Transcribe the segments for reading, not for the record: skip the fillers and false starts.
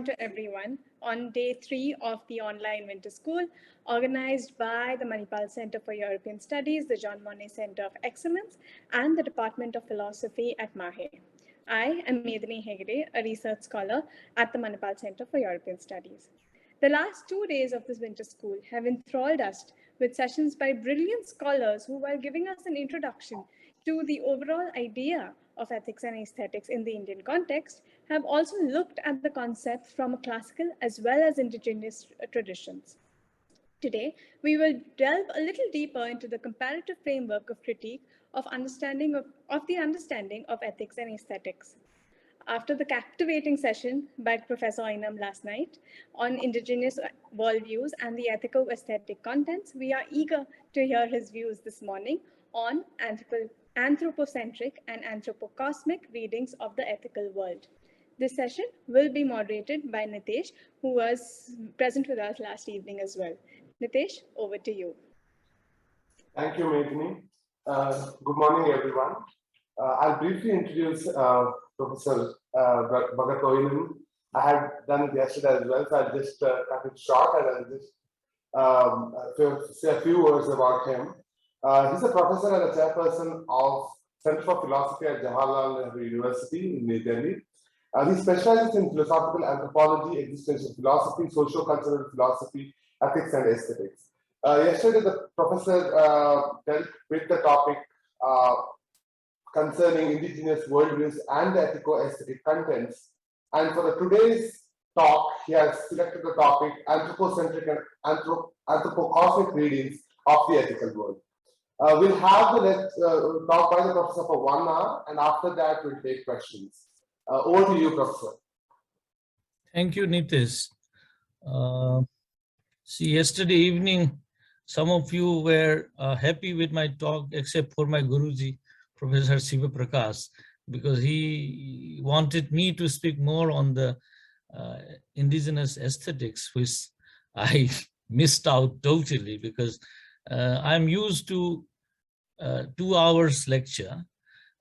welcome to everyone on day 3 of the online winter school organized by the Manipal Center for European Studies, the John Monnet Center of Excellence, and the Department of Philosophy at MAHE. I am Medini Hegde, a research scholar at the Manipal Center for European Studies. The last 2 days of this winter school have enthralled us with sessions by brilliant scholars who, while giving us an introduction to the overall idea of ethics and aesthetics in the Indian context, have also looked at the concept from a classical as well as indigenous traditions. Today, we will delve a little deeper into the comparative framework of critique of the understanding of ethics and aesthetics. After the captivating session by Professor Oinam last night on indigenous worldviews and the ethical aesthetic contents, we are eager to hear his views this morning on anthropocentric and anthropocosmic readings of the ethical world. This session will be moderated by Nitesh, who was present with us last evening as well. Nitesh, over to you. Thank you, Medini. Good morning, everyone. I'll briefly introduce Professor Bhagat Oinam. I had done it yesterday as well, so I'll just cut it short and I'll just say a few words about him. He's a professor and a chairperson of Center for Philosophy at Jawaharlal Nehru University in New Delhi. He specializes in philosophical anthropology, existential philosophy, socio-cultural philosophy, ethics, and aesthetics. Yesterday, the professor dealt with the topic concerning indigenous worldviews and the ethico-aesthetic contents. And for today's talk, he has selected the topic Anthropocentric and Anthropocosmic readings of the ethical world. We'll have the talk by the professor for 1 hour, and after that, we'll take questions. Over to you, Professor. Thank you, Nitish. See, yesterday evening, some of you were happy with my talk, except for my Guruji, Professor Siva Prakash, because he wanted me to speak more on the indigenous aesthetics, which I missed out totally, because I'm used to 2 hours lecture.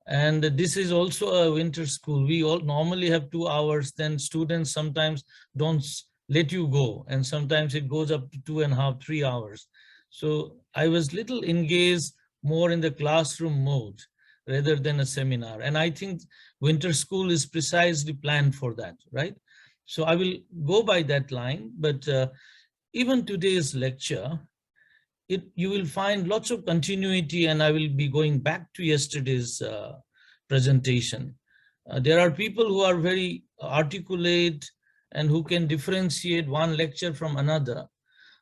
And this is also a winter school. We all normally have 2 hours, then students sometimes don't let you go. And sometimes it goes up to 2.5, 3 hours. So I was little engaged more in the classroom mode rather than a seminar. And I think winter school is precisely planned for that, right? So I will go by that line, but even today's lecture, you will find lots of continuity, and I will be going back to yesterday's presentation. There are people who are very articulate and who can differentiate one lecture from another.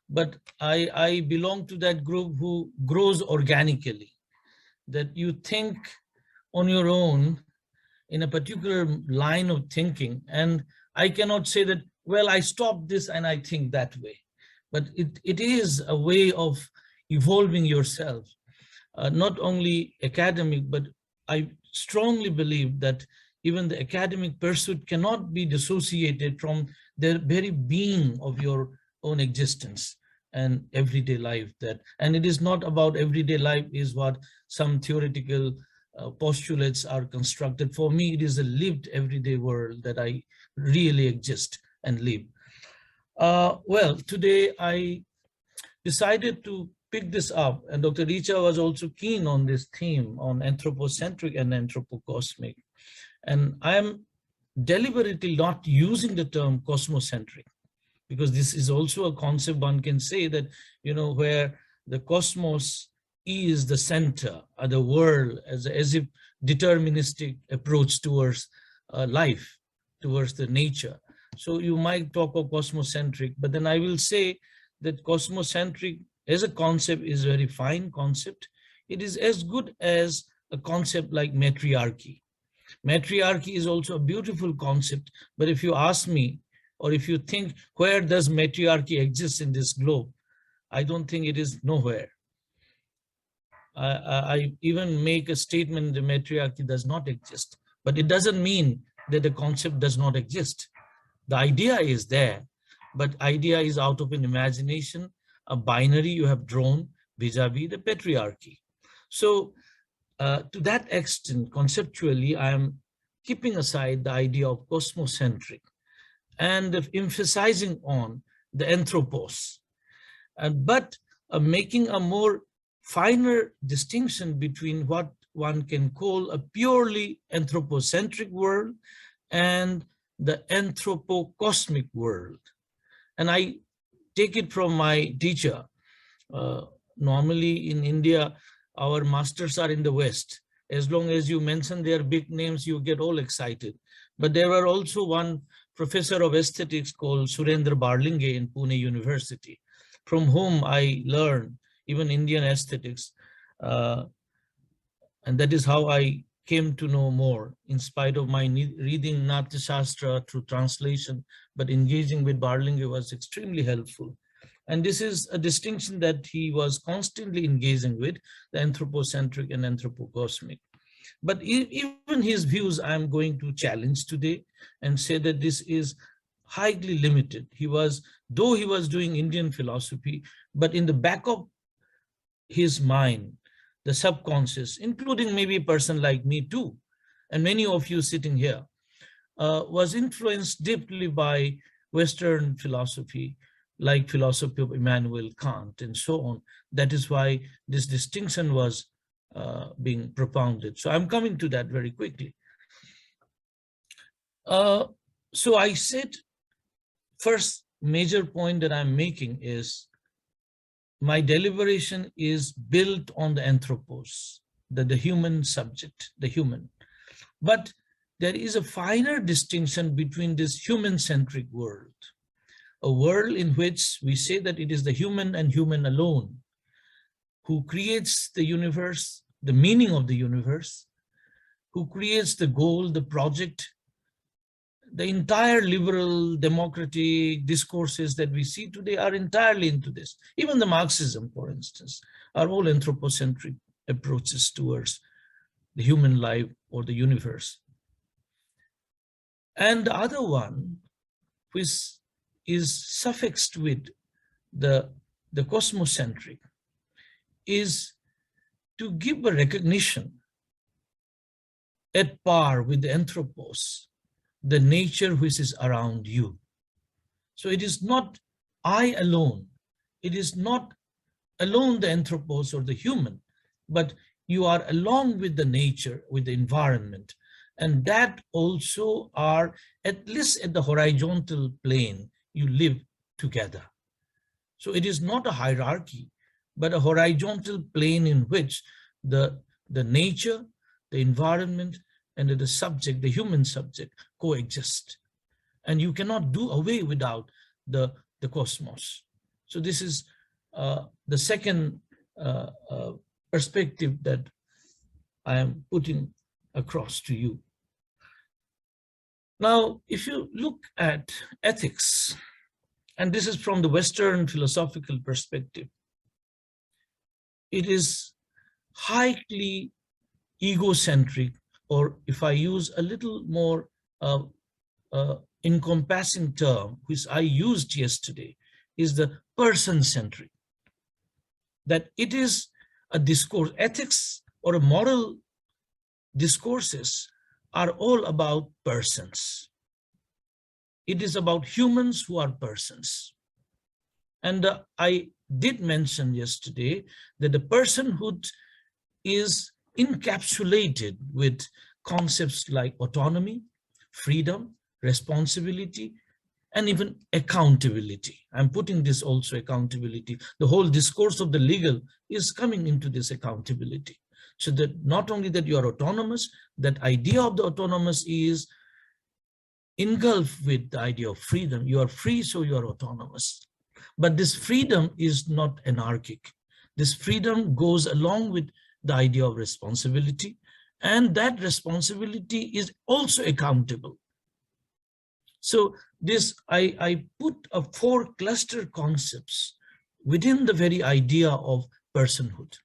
But I belong to that group who grows organically, that you think on your own in a particular line of thinking. And I cannot say that, well, I stopped this and I think that way. But it is a way of evolving yourself, not only academic, but I strongly believe that even the academic pursuit cannot be dissociated from the very being of your own existence and everyday life. And it is not about everyday life is what some theoretical postulates are constructed. For me, it is a lived everyday world that I really exist and live. Well, today I decided to pick this up, and Dr. Richa was also keen on this theme on anthropocentric and anthropocosmic. And I am deliberately not using the term cosmocentric, because this is also a concept one can say that, where the cosmos is the center of the world, as if deterministic approach towards life, towards the nature. So you might talk of cosmocentric, but then I will say that cosmocentric as a concept is a very fine concept. It is as good as a concept like matriarchy. Matriarchy is also a beautiful concept, but if you ask me, or if you think, where does matriarchy exist in this globe? I don't think it is nowhere. I even make a statement that matriarchy does not exist, but it doesn't mean that the concept does not exist. The idea is there, but idea is out of an imagination, a binary you have drawn vis-a-vis the patriarchy. So to that extent, conceptually, I am keeping aside the idea of cosmocentric. and emphasizing on the anthropos, but making a more finer distinction between what one can call a purely anthropocentric world and the anthropocosmic world. And I take it from my teacher. Normally in India, our masters are in the West. As long as you mention their big names, you get all excited. But there were also one professor of aesthetics called Surendra Barlinge in Pune University, from whom I learned even Indian aesthetics. And that is how I came to know more, in spite of my reading Natya Shastra through translation, but engaging with Barlinge was extremely helpful. And this is a distinction that he was constantly engaging with, the anthropocentric and anthropocosmic. But even his views, I'm going to challenge today and say that this is highly limited. Though he was doing Indian philosophy, but in the back of his mind, the subconscious, including maybe a person like me too, and many of you sitting here, was influenced deeply by Western philosophy, like philosophy of Immanuel Kant and so on. That is why this distinction was being propounded. So I'm coming to that very quickly. So I said, first major point that I'm making is my deliberation is built on the anthropos, the human subject, the human. But there is a finer distinction between this human-centric world, a world in which we say that it is the human and human alone who creates the universe, the meaning of the universe, who creates the goal, the project. The entire liberal democratic discourses that we see today are entirely into this. Even the Marxism, for instance, are all anthropocentric approaches towards the human life or the universe. And the other one, which is suffixed with the cosmocentric, is to give a recognition at par with the anthropos, the nature which is around you. So it is not I alone. It is not alone the anthropos or the human, but you are along with the nature, with the environment. And that also are, at least at the horizontal plane, you live together. So it is not a hierarchy, but a horizontal plane in which the nature, the environment, and the subject, the human subject, coexist. And you cannot do away without the cosmos. So this is the second perspective that I am putting across to you. Now, if you look at ethics, and this is from the Western philosophical perspective, it is highly egocentric, or if I use a little more encompassing term, which I used yesterday, is the person-centric. That it is a discourse, ethics or a moral discourses are all about persons. It is about humans who are persons. And I did mention yesterday that the personhood is encapsulated with concepts like autonomy, freedom, responsibility, and even accountability. I'm putting this also accountability. The whole discourse of the legal is coming into this accountability. So that not only that you are autonomous, that idea of the autonomous is engulfed with the idea of freedom. You are free, so you are autonomous. But this freedom is not anarchic. This freedom goes along with the idea of responsibility, and that responsibility is also accountable. So this, I put a 4 cluster concepts within the very idea of personhood.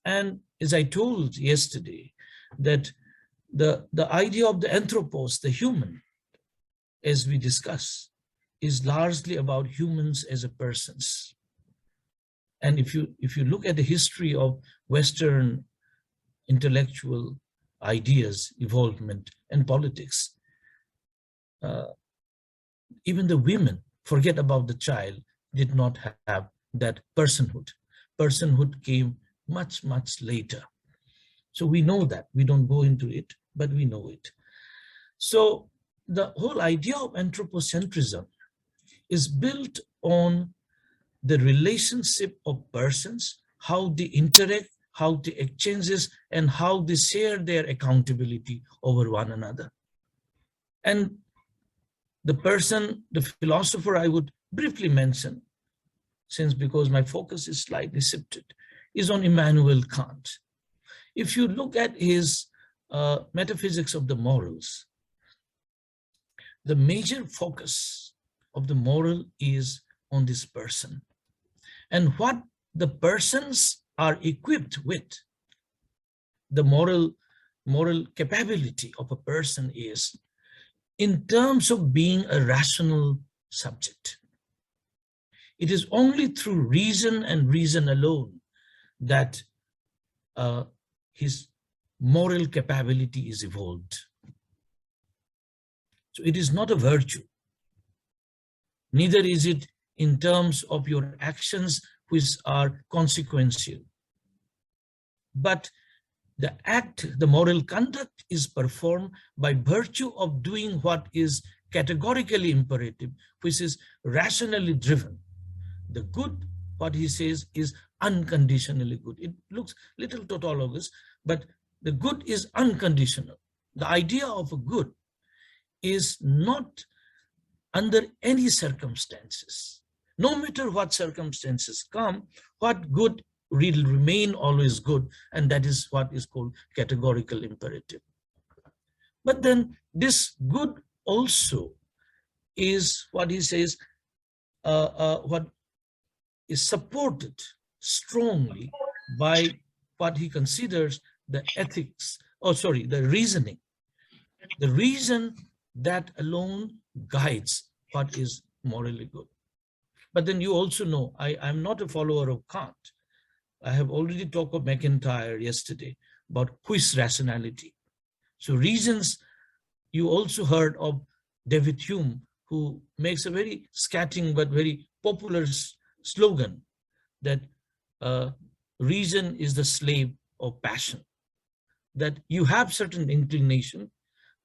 And as I told yesterday, that the idea of the anthropos, the human, as we discuss, is largely about humans as a persons. And if you look at the history of Western intellectual ideas, evolvement, and politics, even the women, forget about the child, did not have that personhood. Personhood came much, much later. So we know that. We don't go into it, but we know it. So the whole idea of anthropocentrism is built on the relationship of persons, how they interact, how they exchanges, and how they share their accountability over one another. And the person, the philosopher I would briefly mention, since because my focus is slightly shifted, is on Immanuel Kant. If you look at his metaphysics of the morals, the major focus of the moral is on this person and what the persons are equipped with. The moral capability of a person is in terms of being a rational subject. It is only through reason and reason alone that his moral capability is evolved. So it is not a virtue. Neither is it in terms of your actions which are consequential. But the act, the moral conduct is performed by virtue of doing what is categorically imperative, which is rationally driven. The good, what he says, is unconditionally good. It looks little tautologous, but the good is unconditional. The idea of a good is not under any circumstances. No matter what circumstances come, what good will remain always good, and that is what is called categorical imperative. But then this good also is what he says, what is supported strongly by what he considers the ethics, the reasoning. The reason that alone guides what is morally good. But then you also know, I'm not a follower of Kant. I have already talked of McIntyre yesterday about quis rationality. So reasons, you also heard of David Hume, who makes a very scatting but very popular slogan that reason is the slave of passion. That you have certain inclination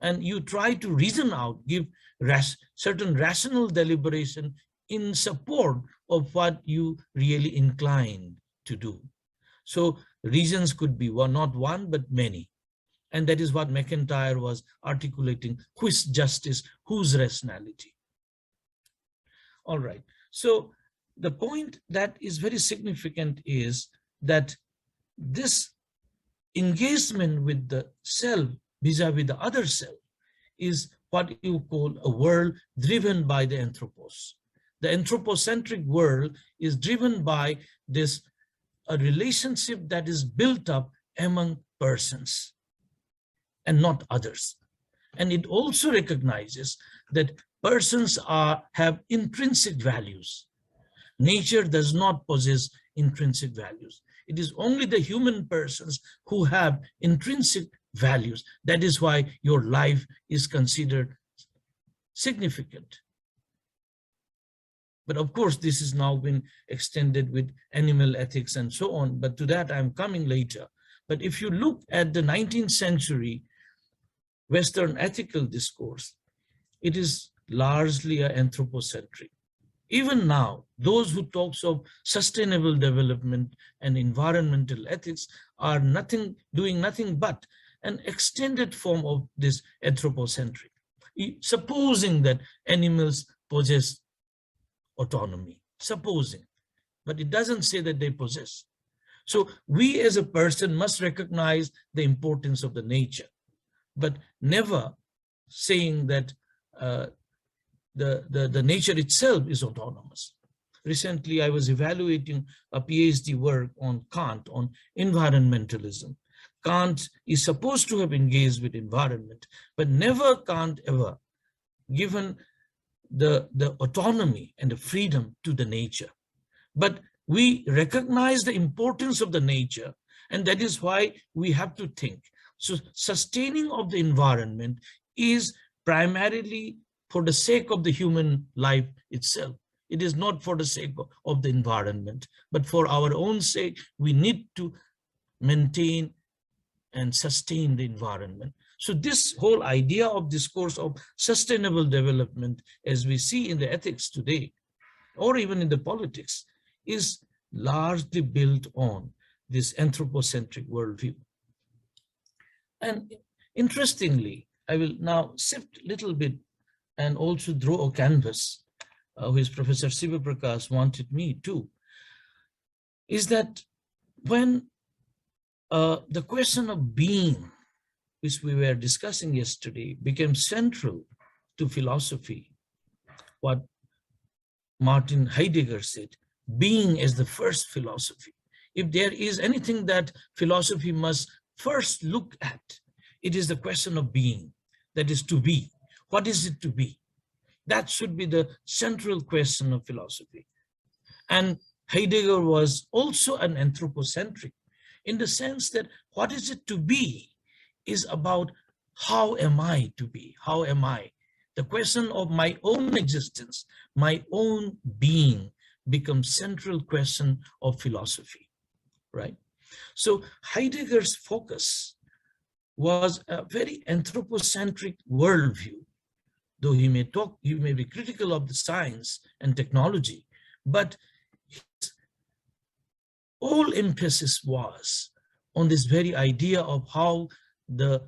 and you try to reason out, give certain rational deliberation in support of what you really incline to do. So reasons could be not one, but many. And that is what McIntyre was articulating, quis justice, whose rationality. All right, so the point that is very significant is that this engagement with the self vis-a-vis the other self is what you call a world driven by the anthropos. The anthropocentric world is driven by this a relationship that is built up among persons and not others. And it also recognizes that persons have intrinsic values. Nature does not possess intrinsic values. It is only the human persons who have intrinsic values. That is why your life is considered significant. But of course, this has now been extended with animal ethics and so on. But to that, I'm coming later. But if you look at the 19th century Western ethical discourse, it is largely anthropocentric. Even now, those who talk of sustainable development and environmental ethics are doing nothing but an extended form of this anthropocentric, supposing that animals possess autonomy, supposing, but it doesn't say that they possess. So we as a person must recognize the importance of the nature, but never saying that the nature itself is autonomous. Recently, I was evaluating a PhD work on Kant, on environmentalism. Kant is supposed to have engaged with environment, but never Kant ever given the autonomy and the freedom to the nature. But we recognize the importance of the nature, and that is why we have to think. So sustaining of the environment is primarily for the sake of the human life itself. It is not for the sake of the environment, but for our own sake, we need to maintain and sustain the environment. So this whole idea of discourse of sustainable development, as we see in the ethics today, or even in the politics, is largely built on this anthropocentric worldview. And interestingly, I will now shift a little bit and also draw a canvas, which Professor Siva Prakash wanted me to, is that when the question of being, which we were discussing yesterday, became central to philosophy, what Martin Heidegger said, being is the first philosophy. If there is anything that philosophy must first look at, it is the question of being, that is to be. What is it to be? That should be the central question of philosophy. And Heidegger was also an anthropocentric, in the sense that what is it to be is about how am I to be? How am I? The question of my own existence, my own being, becomes central question of philosophy, right? So Heidegger's focus was a very anthropocentric worldview. Though he may be critical of the science and technology, but his whole emphasis was on this very idea of how the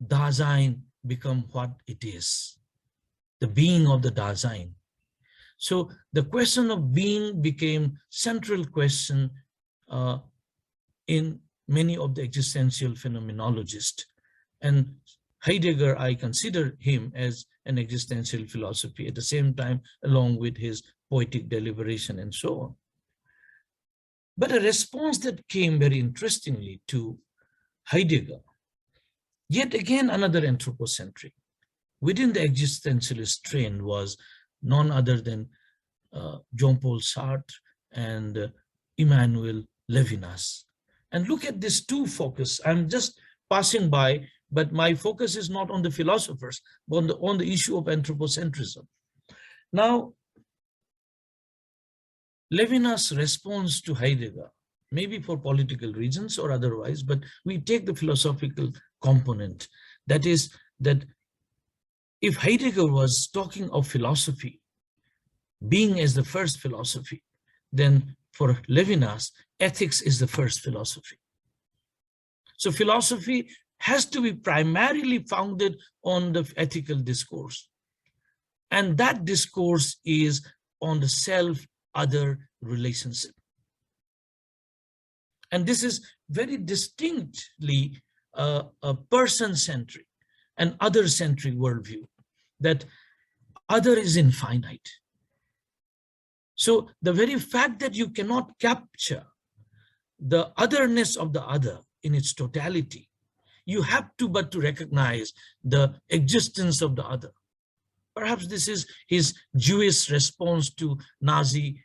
Dasein become what it is, the being of the Dasein. So the question of being became central question in many of the existential phenomenologists. And Heidegger, I consider him as an existential philosophy at the same time, along with his poetic deliberation and so on. But a response that came very interestingly to Heidegger, yet again another anthropocentric, within the existentialist trend, was none other than Jean-Paul Sartre and Emmanuel Levinas. And look at these two focus. I'm just passing by, but my focus is not on the philosophers, but on the issue of anthropocentrism. Now, Levinas' response to Heidegger, maybe for political reasons or otherwise, but we take the philosophical component. That is that if Heidegger was talking of philosophy, being as the first philosophy, then for Levinas, ethics is the first philosophy. So philosophy has to be primarily founded on the ethical discourse. And that discourse is on the self-other relationship. And this is very distinctly a person-centric and other-centric worldview, that other is infinite. So the very fact that you cannot capture the otherness of the other in its totality, you have to but to recognize the existence of the other. Perhaps this is his Jewish response to Nazi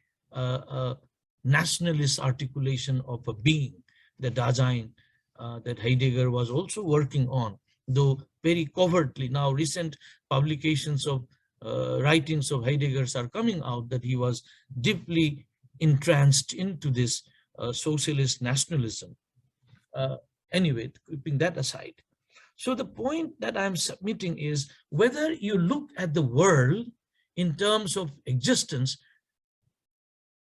nationalist articulation of a being, the Dasein, that Heidegger was also working on, though very covertly. Now recent publications of writings of Heidegger's are coming out that he was deeply entranced into this socialist nationalism. Anyway, keeping that aside. So the point that I'm submitting is whether you look at the world in terms of existence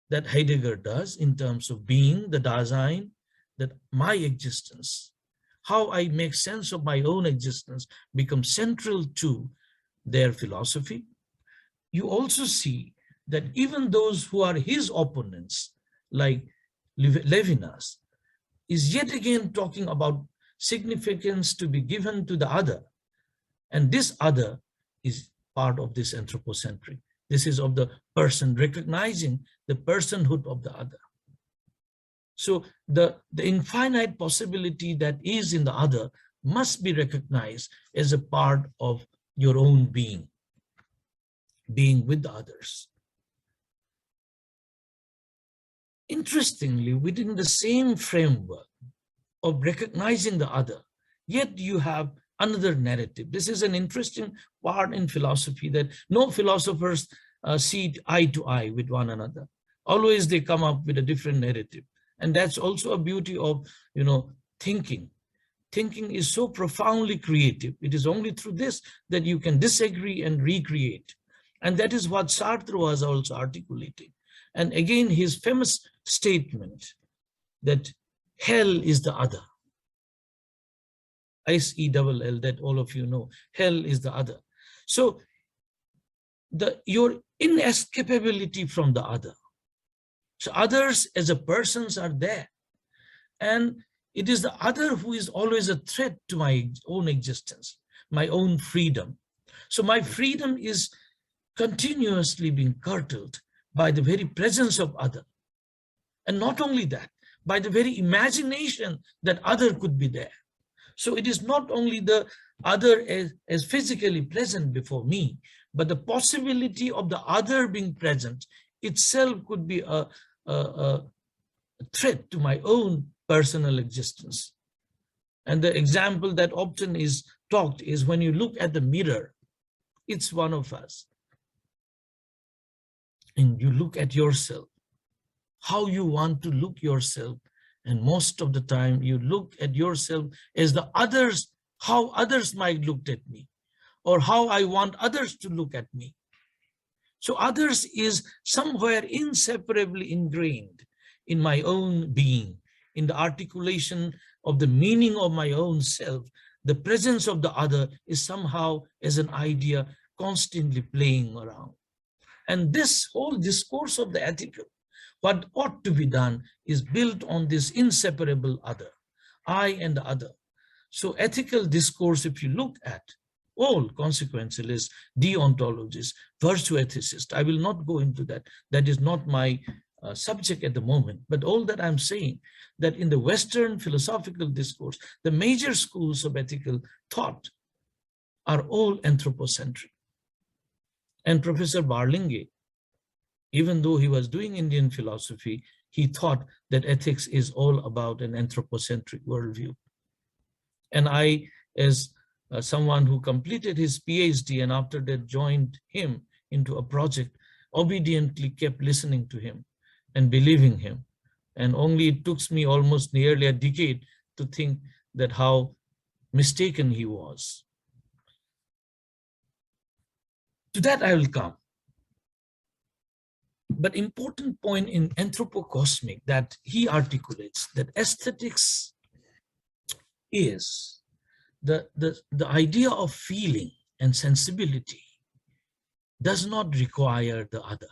that Heidegger does, in terms of being, the Dasein, that my existence, how I make sense of my own existence becomes central to their philosophy. You also see that even those who are his opponents, like Levinas, is yet again talking about significance to be given to the other. And this other is part of this anthropocentric. This is of the person, recognizing the personhood of the other. So the infinite possibility that is in the other must be recognized as a part of your own being with the others. Interestingly, within the same framework of recognizing the other, yet you have another narrative. This is an interesting part in philosophy, that no philosophers see eye to eye with one another. Always they come up with a different narrative. And that's also a beauty of, thinking. Thinking is so profoundly creative. It is only through this that you can disagree and recreate. And that is what Sartre was also articulating. And again, his famous statement that hell is the other. S-E-double-L, that all of you know. Hell is the other. So your inescapability from the other. So others as a persons are there. And it is the other who is always a threat to my own existence, my own freedom. So my freedom is continuously being curtailed by the very presence of other. And not only that, by the very imagination that other could be there. So it is not only the other as physically present before me, but the possibility of the other being present itself could be a threat to my own personal existence. And the example that often is talked is when you look at the mirror, it's one of us. And you look at yourself, how you want to look yourself. And most of the time you look at yourself as the others, how others might look at me, or how I want others to look at me. So others is somewhere inseparably ingrained in my own being, in the articulation of the meaning of my own self. The presence of the other is somehow as an idea constantly playing around. And this whole discourse of the ethical, what ought to be done, is built on this inseparable other, I and the other. So ethical discourse, if you look at all consequentialists, deontologists, virtue ethicists, I will not go into that. That is not my subject at the moment. But all that I'm saying, that in the Western philosophical discourse, the major schools of ethical thought are all anthropocentric. And Professor Barlinge, even though he was doing Indian philosophy, he thought that ethics is all about an anthropocentric worldview. And I, as someone who completed his PhD and after that joined him into a project, obediently kept listening to him and believing him. And only it took me almost nearly a decade to think that how mistaken he was. To that I will come. But important point in Anthropocosmic that he articulates, that aesthetics is the idea of feeling and sensibility does not require the other.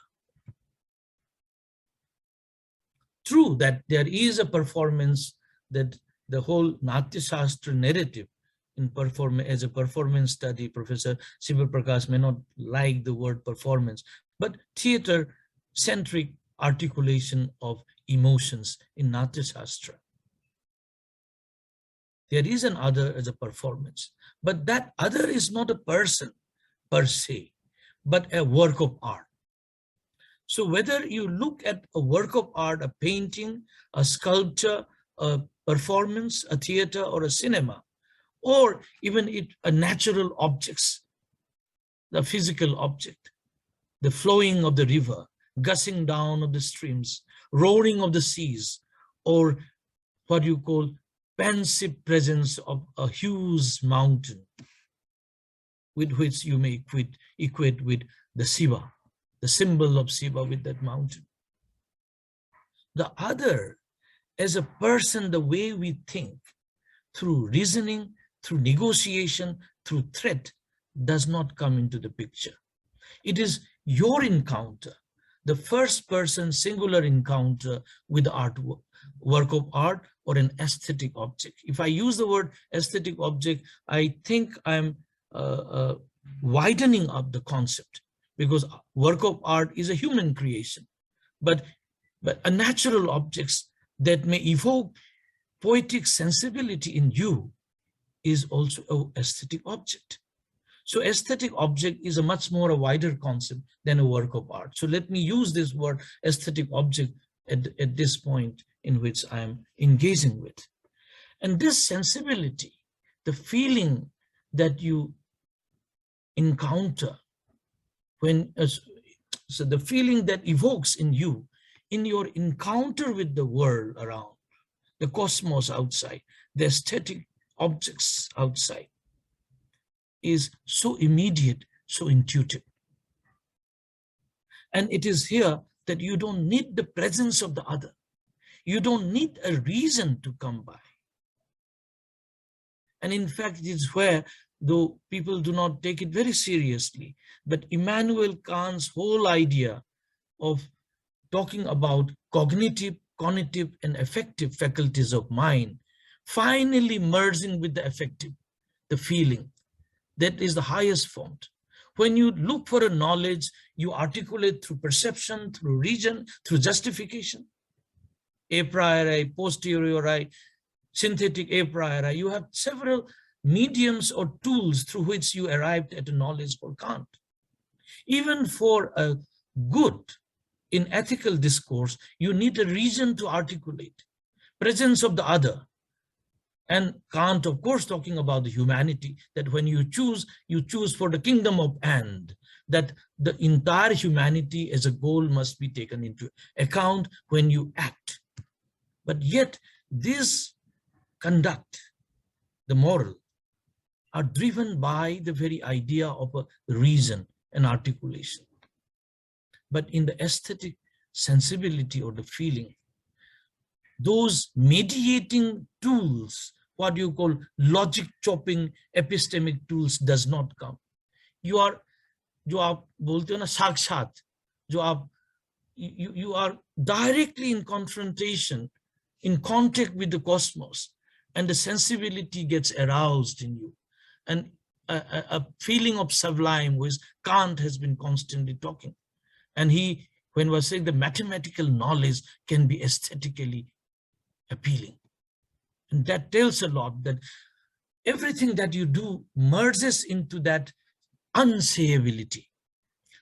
True that there is a performance, that the whole Natya Shastra narrative in as a performance study, Professor Siva Prakash may not like the word performance, but theater-centric articulation of emotions in Natya Shastra. There is an other as a performance, but that other is not a person per se, but a work of art. So whether you look at a work of art, a painting, a sculpture, a performance, a theater, or a cinema, or even a natural objects, the physical object, the flowing of the river, gushing down of the streams, roaring of the seas, or what you call pensive presence of a huge mountain, with which you may equate with the Shiva, the symbol of Shiva with that mountain. The other, as a person, the way we think, through reasoning, through negotiation, through threat, does not come into the picture. It is your encounter, the first person singular encounter with artwork, work of art, or an aesthetic object. If I use the word aesthetic object, I think I'm widening up the concept, because work of art is a human creation, but a natural objects that may evoke poetic sensibility in you is also an aesthetic object. So aesthetic object is a much more a wider concept than a work of art. So let me use this word aesthetic object at this point in which I am engaging with. And this sensibility, the feeling that you encounter so the feeling that evokes in you in your encounter with the world around, the cosmos outside, the aesthetic objects outside, is so immediate, so intuitive. And it is here that you don't need the presence of the other. You don't need a reason to come by. And in fact, it is where, though people do not take it very seriously, but Immanuel Kant's whole idea of talking about cognitive, and affective faculties of mind, finally merging with the affective, the feeling, that is the highest form. When you look for a knowledge, you articulate through perception, through reason, through justification. A priori, posteriori, synthetic a priori. You have several mediums or tools through which you arrived at a knowledge for Kant. Even for a good in ethical discourse, you need a reason to articulate. Presence of the other. And Kant, of course, talking about the humanity, that when you choose for the kingdom of and, that the entire humanity as a goal must be taken into account when you act. But yet, this conduct, the moral, are driven by the very idea of a reason and articulation. But in the aesthetic sensibility or the feeling, those mediating tools, what you call logic chopping epistemic tools, does not come. You are, जो आप बोलते हो ना साक्षात, जो आप you are directly in confrontation, in contact with the cosmos, and the sensibility gets aroused in you, and a feeling of sublime, which Kant has been constantly talking. And he, when was saying the mathematical knowledge can be aesthetically appealing. And that tells a lot, that everything that you do merges into that unsayability.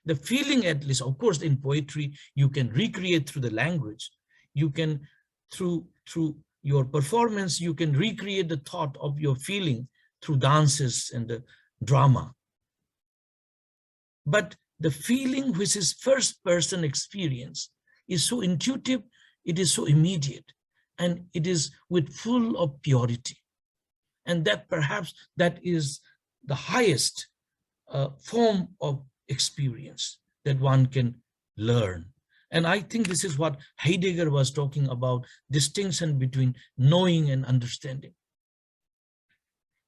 The feeling, at least, of course, in poetry, you can recreate through the language. You can, through your performance, you can recreate the thought of your feeling through dances and the drama. But the feeling, which is first-person experience, is so intuitive, it is so immediate, and it is with full of purity. And that perhaps that is the highest form of experience that one can learn. And I think this is what Heidegger was talking about, distinction between knowing and understanding.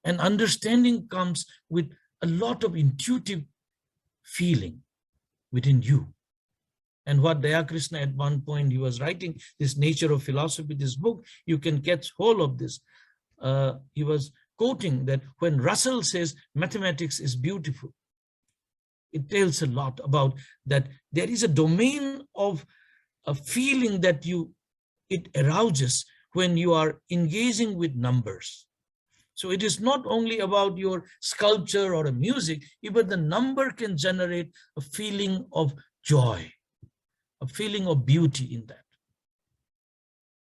And understanding comes with a lot of intuitive feeling within you. And what Dayakrishna, at one point, he was writing this Nature of Philosophy, this book, you can catch hold of this. He was quoting that when Russell says mathematics is beautiful, it tells a lot about that there is a domain of a feeling that it arouses when you are engaging with numbers. So it is not only about your sculpture or a music, even the number can generate a feeling of joy, a feeling of beauty in that.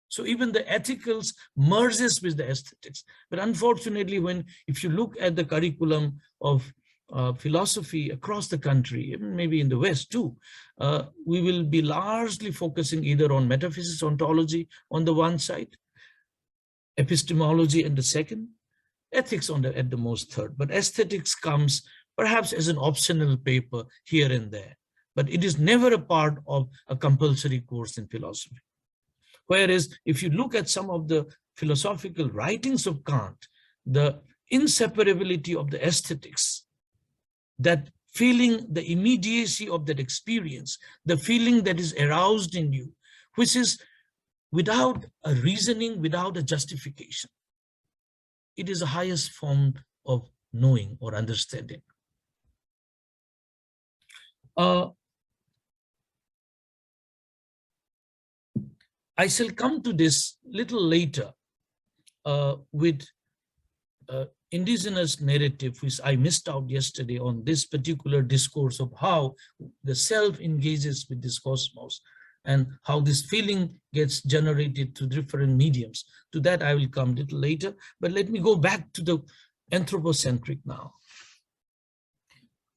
So even the ethicals merges with the aesthetics. But unfortunately, if you look at the curriculum of philosophy across the country, even maybe in the West too, we will be largely focusing either on metaphysics, ontology on the one side, epistemology on the second, ethics at the most third. But aesthetics comes perhaps as an optional paper here and there, but it is never a part of a compulsory course in philosophy. Whereas if you look at some of the philosophical writings of Kant, the inseparability of the aesthetics, that feeling, the immediacy of that experience, the feeling that is aroused in you, which is without a reasoning, without a justification. It is the highest form of knowing or understanding. I shall come to this little later with indigenous narrative, which I missed out yesterday on this particular discourse of how the self engages with this cosmos and how this feeling gets generated through different mediums. To that I will come a little later, but let me go back to the anthropocentric now.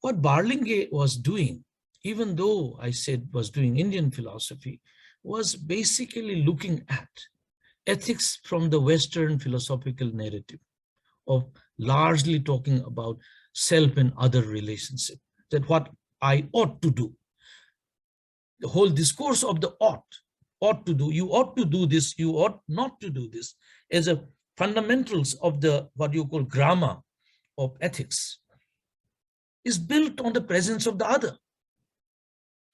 What Barlingay was doing, even though I said was doing Indian philosophy, was basically looking at ethics from the Western philosophical narrative of largely talking about self and other relationship, that what I ought to do. The whole discourse of the ought to do, you ought to do this, you ought not to do this, as a fundamentals of the what you call grammar of ethics, is built on the presence of the other.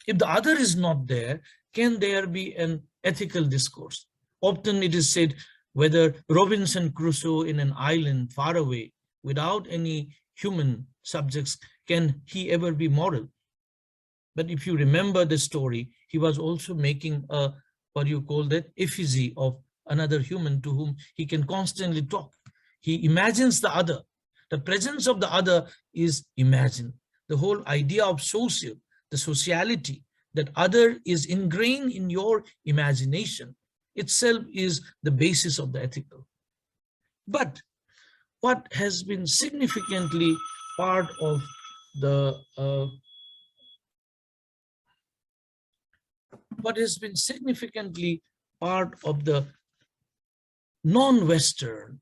If the other is not there, can there be an ethical discourse? Often it is said whether Robinson Crusoe in an island far away without any human subjects, can he ever be moral? But if you remember the story, he was also making a, what you call that, effigy of another human to whom he can constantly talk. He imagines the other. The presence of the other is imagined. The whole idea of social, the sociality, that other is ingrained in your imagination itself is the basis of the ethical. But what has been significantly part of the non-Western,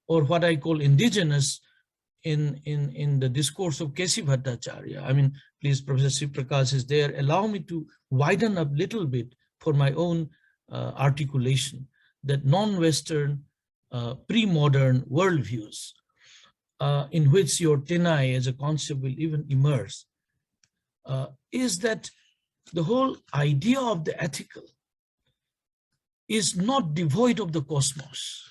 or what I call indigenous, in the discourse of Kesi Bhattacharya. I mean, please, Professor Shiv Prakash is there. Allow me to widen up a little bit for my own articulation, that non-Western pre-modern worldviews in which your Tenai as a concept will even emerge, is that the whole idea of the ethical is not devoid of the cosmos.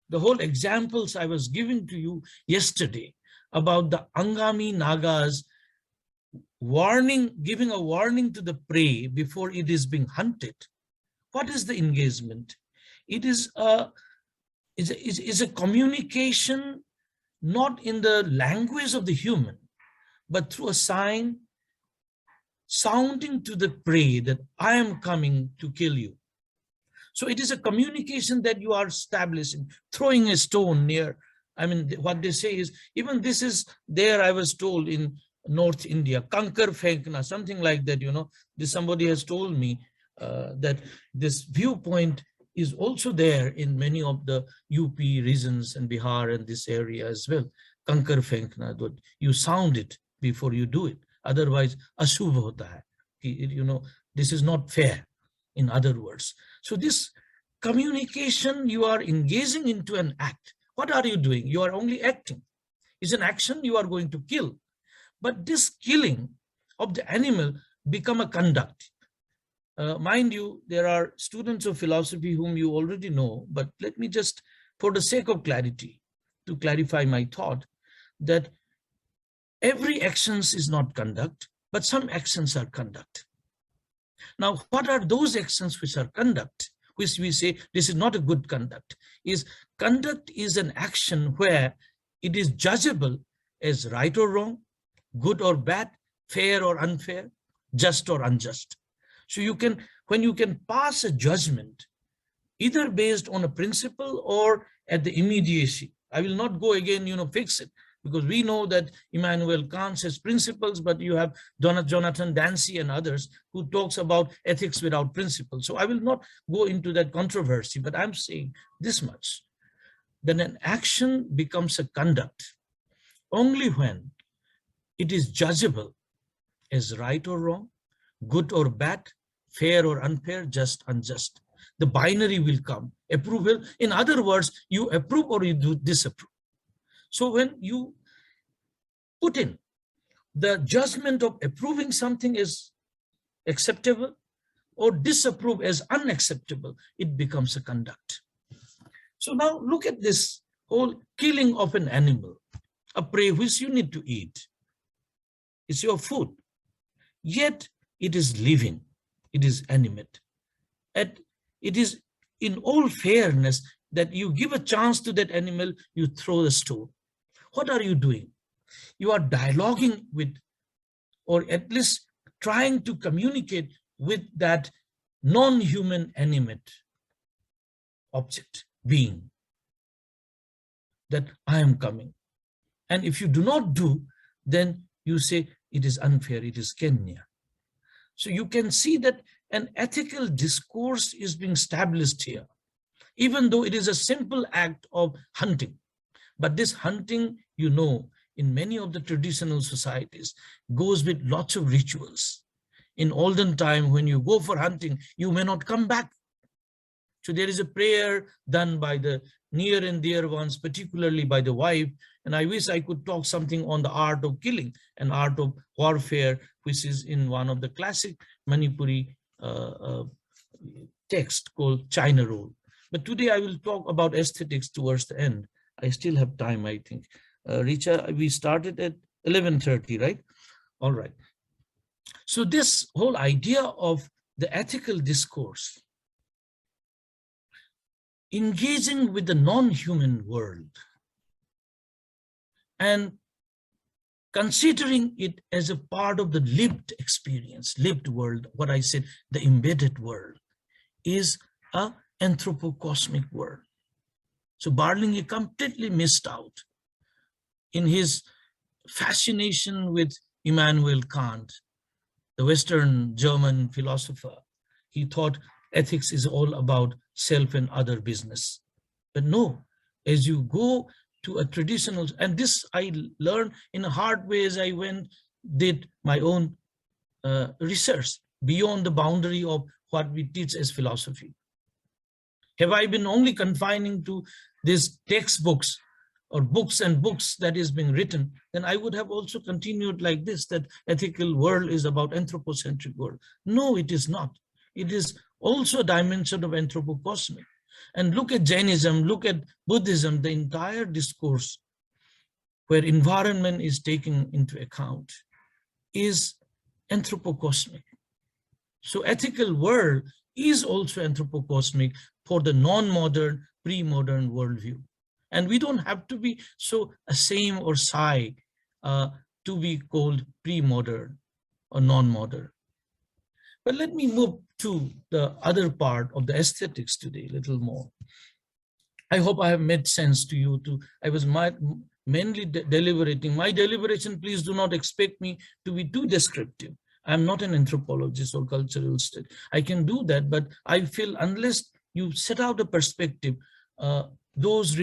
The whole examples I was giving to you yesterday about the Angami Nagas warning, giving a warning to the prey before it is being hunted. What is the engagement? It is a communication not in the language of the human, but through a sign sounding to the prey that I am coming to kill you. So it is a communication that you are establishing, throwing a stone near. I mean, what they say is, even this is there, I was told in North India, kankar fenkna, something like that, you know. This somebody has told me that this viewpoint is also there in many of the UP regions and Bihar and this area as well. Kankar fenkna, that you sound it before you do it. Otherwise, ashubh hota hai. You know, this is not fair, in other words. So this communication, you are engaging into an act. What are you doing? You are only acting. It's an action you are going to kill. But this killing of the animal become a conduct. Mind you, there are students of philosophy whom you already know, but let me just, for the sake of clarity, to clarify my thought, that every actions is not conduct, but some actions are conduct. Now, what are those actions which are conduct, which we say this is not a good conduct? Conduct is an action where it is judgeable as right or wrong, good or bad, fair or unfair, just or unjust. So you can, when you can pass a judgment, either based on a principle or at the immediacy. I will not go again, you know, fix it, because we know that Immanuel Kant says principles, but you have Jonathan Dancy and others who talks about ethics without principles. So I will not go into that controversy, but I'm saying this much, that an action becomes a conduct only when it is judgeable as right or wrong, good or bad, fair or unfair, just, unjust. The binary will come, approval. In other words, you approve or you disapprove. So when you put in the judgment of approving something is acceptable or disapprove as unacceptable, it becomes a conduct. So now look at this whole killing of an animal, a prey which you need to eat. It's your food, yet it is living, it is animate. And it is in all fairness that you give a chance to that animal, you throw the stone. What are you doing? You are dialoguing with, or at least trying to communicate with that non-human animate object, being. that I am coming. And if you do not do, then you say it is unfair, it is Kenya. So you can see that an ethical discourse is being established here, even though it is a simple act of hunting. But this hunting, you know, in many of the traditional societies goes with lots of rituals. In olden time, when you go for hunting, you may not come back. So there is a prayer done by the near and dear ones, particularly by the wife. And I wish I could talk something on the art of killing and art of warfare, which is in one of the classic Manipuri text called China Roll. But today I will talk about aesthetics towards the end. I still have time, I think. Richa, we started at 11:30, right? All right. So this whole idea of the ethical discourse, engaging with the non-human world and considering it as a part of the lived experience, lived world, what I said, the embedded world, is a anthropocosmic world. So Barlingi completely missed out in his fascination with Immanuel Kant, the Western German philosopher. He thought ethics is all about self and other business. But no, as you go to a traditional, and this I learned in a hard way as I did my own research beyond the boundary of what we teach as philosophy. Have I been only confining to these textbooks or books and books that is being written, then I would have also continued like this, that ethical world is about anthropocentric world. No, it is not. It is also a dimension of anthropocosmic. And look at Jainism, look at Buddhism, the entire discourse where environment is taken into account is anthropocosmic. So ethical world is also anthropocosmic for the non-modern, pre-modern worldview. And we don't have to be so same or psi to be called pre-modern or non-modern. But let me move to the other part of the aesthetics today a little more. I hope I have made sense to you too. I was mainly deliberating. My deliberation, please do not expect me to be too descriptive. I'm not an anthropologist or cultural study. I can do that, but I feel unless you set out a perspective, those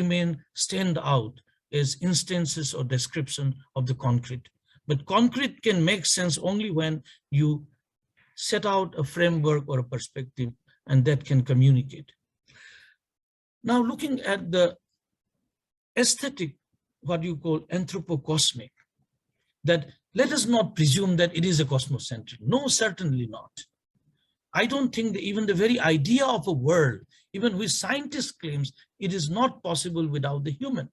stand out as instances or description of the concrete. But concrete can make sense only when you set out a framework or a perspective, and that can communicate. Now, looking at the aesthetic, what you call anthropocosmic, that let us not presume that it is a cosmocentric. No, certainly not. I don't think that even the very idea of a world, even which scientists claims it is not possible without the human.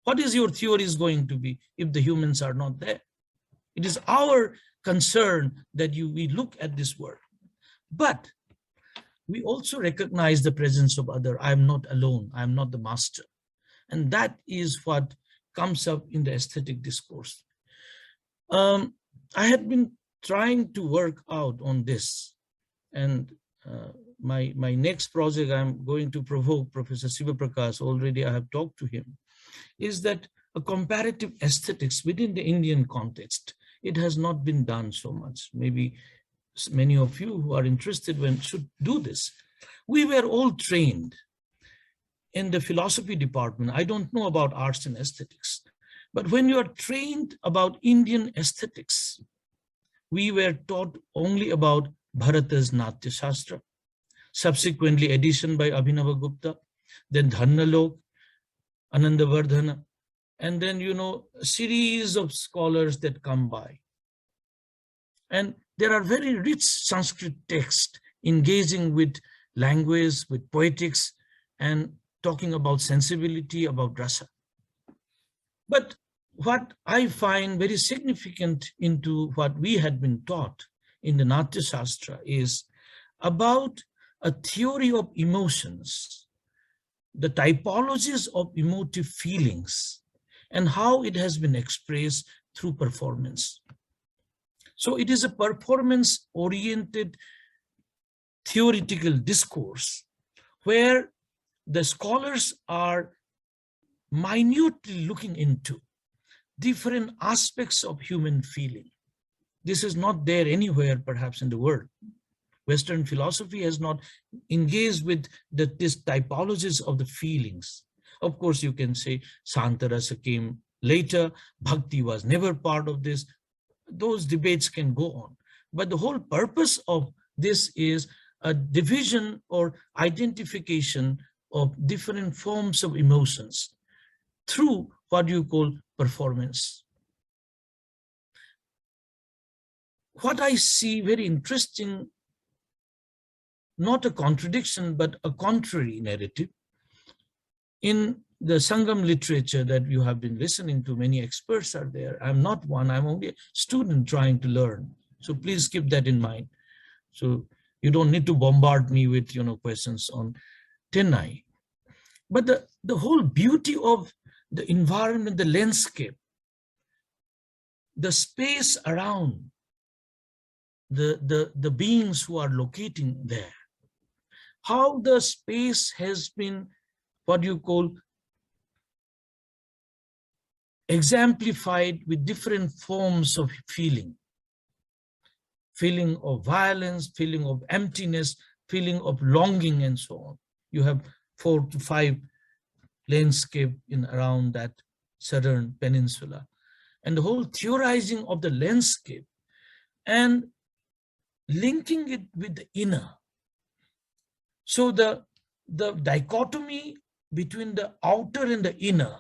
What is your theory is going to be if the humans are not there? It is our concern that we look at this world. But we also recognize the presence of other. I am not alone. I am not the master. And that is what comes up in the aesthetic discourse. I had been trying to work out on this. And my next project I'm going to provoke Professor Siva Prakash, already I have talked to him, is that a comparative aesthetics within the Indian context, it has not been done so much. Maybe many of you who are interested should do this. We were all trained in the philosophy department. I don't know about arts and aesthetics, but when you are trained about Indian aesthetics, we were taught only about Bharata's Natya Shastra, subsequently edition by Abhinava Gupta, then Dhanalok, Anandavardhana, and then, a series of scholars that come by. And there are very rich Sanskrit texts engaging with language, with poetics, and talking about sensibility, about rasa. But what I find very significant into what we had been taught in the Natya Shastra is about a theory of emotions, the typologies of emotive feelings, and how it has been expressed through performance. So it is a performance-oriented theoretical discourse where the scholars are minutely looking into different aspects of human feeling. This is not there anywhere, perhaps, in the world. Western philosophy has not engaged with this typologies of the feelings. Of course, you can say Santarasa came later, Bhakti was never part of this. Those debates can go on. But the whole purpose of this is a division or identification of different forms of emotions through what you call performance. What I see very interesting, not a contradiction, but a contrary narrative. In the Sangam literature that you have been listening to, many experts are there. I'm not one, I'm only a student trying to learn. So please keep that in mind. So you don't need to bombard me with questions on Tenai. But the whole beauty of the environment, the landscape, the space around the beings who are locating there, how the space has been what you call exemplified with different forms of feeling of violence, feeling of emptiness, feeling of longing, and so on. You have 4 to 5 landscape in around that southern peninsula, and the whole theorizing of the landscape and linking it with the inner. So the dichotomy between the outer and the inner,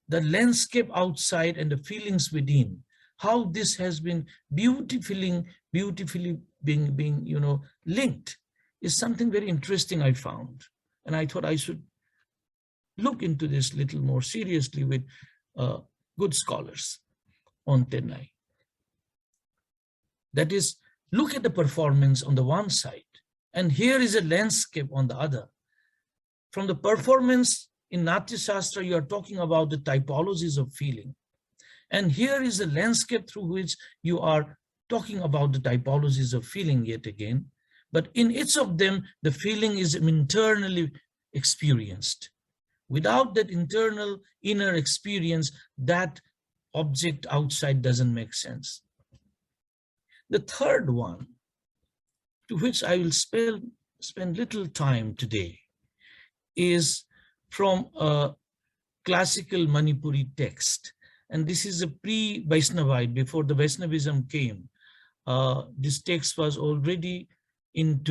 the landscape outside and the feelings within, how this has been beautifully being linked, is something very interesting I found. And I thought I should look into this little more seriously with good scholars on Tenai. That is, look at the performance on the one side, and here is a landscape on the other. From the performance in Natya Shastra, you are talking about the typologies of feeling. And here is the landscape through which you are talking about the typologies of feeling yet again. But in each of them, the feeling is internally experienced. Without that internal inner experience, that object outside doesn't make sense. The third one, to which I will spend little time today, is from a classical Manipuri text. And this is a pre-Vaishnavite, before the Vaishnavism came. This text was already in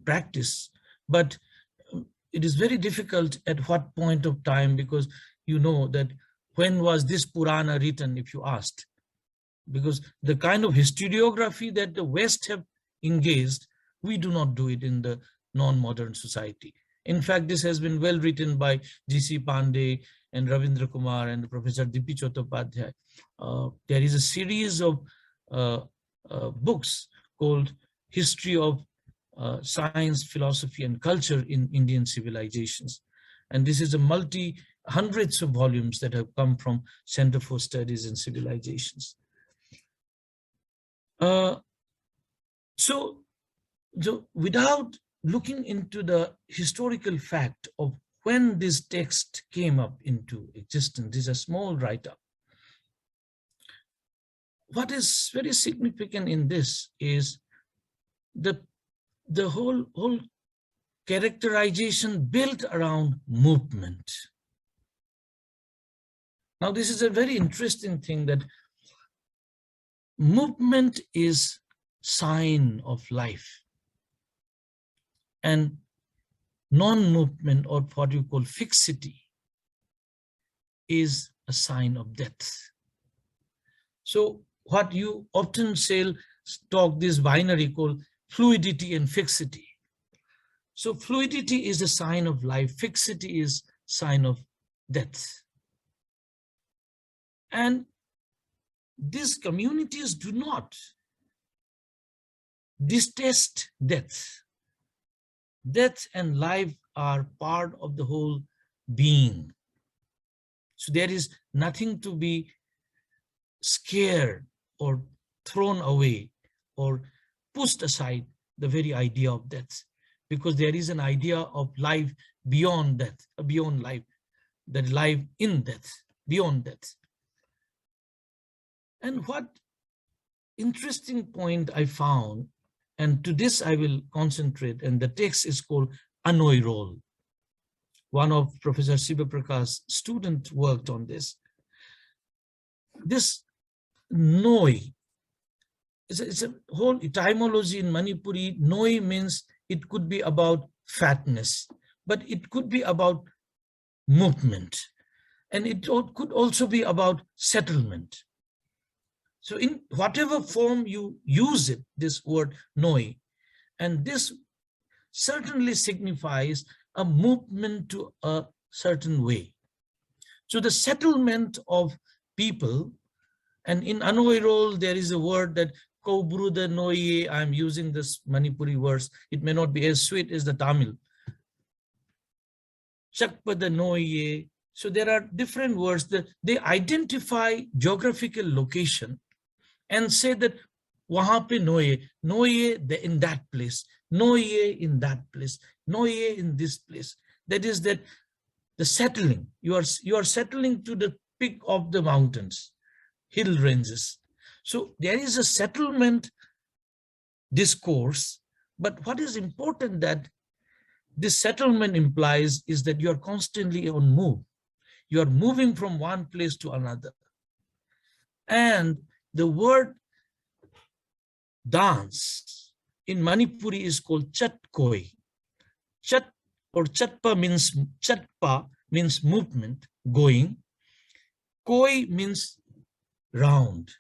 practice, but it is very difficult at what point of time, because you know that when was this Purana written, if you asked, because the kind of historiography that the West have engaged, we do not do it in the non-modern society. In fact, this has been well written by G.C. Pandey and Ravindra Kumar and Professor Dipi Chattopadhyay. There is a series of books called History of Science, Philosophy and Culture in Indian Civilizations. And this is a hundreds of volumes that have come from Center for Studies in Civilizations. So without looking into the historical fact of when this text came up into existence, this is a small write-up. What is very significant in this is the whole characterization built around movement. Now, this is a very interesting thing, that movement is sign of life, and non-movement, or what you call fixity, is a sign of death. So what you often talk this binary called fluidity and fixity. So fluidity is a sign of life, fixity is sign of death. And these communities do not detest death. Death and life are part of the whole being. So there is nothing to be scared or thrown away or pushed aside, the very idea of death, because there is an idea of life beyond death, beyond life. that life in death, beyond death. And what interesting point I found, and to this I will concentrate, and the text is called Anoi Role. One of Professor Siva Prakash's student worked on this. This Noi, it's a whole etymology in Manipuri. Noi means it could be about fatness, but it could be about movement, and it could also be about settlement. So in whatever form you use it, this word noi, and this certainly signifies a movement to a certain way. So the settlement of people, and in Anoi Role, there is a word that Kobruda Noye, I'm using this Manipuri words, it may not be as sweet as the Tamil. Chakpada Noye. So there are different words that they identify geographical location and say that wahan pe noye, in that place, noye in that place, noye in this place. That is that the settling. You are settling to the peak of the mountains, hill ranges. So there is a settlement discourse, but what is important that this settlement implies is that you are constantly on move. You are moving from one place to another. And the word dance in Manipuri is called chatkoi. Chat or chatpa means movement, going. Koi means round,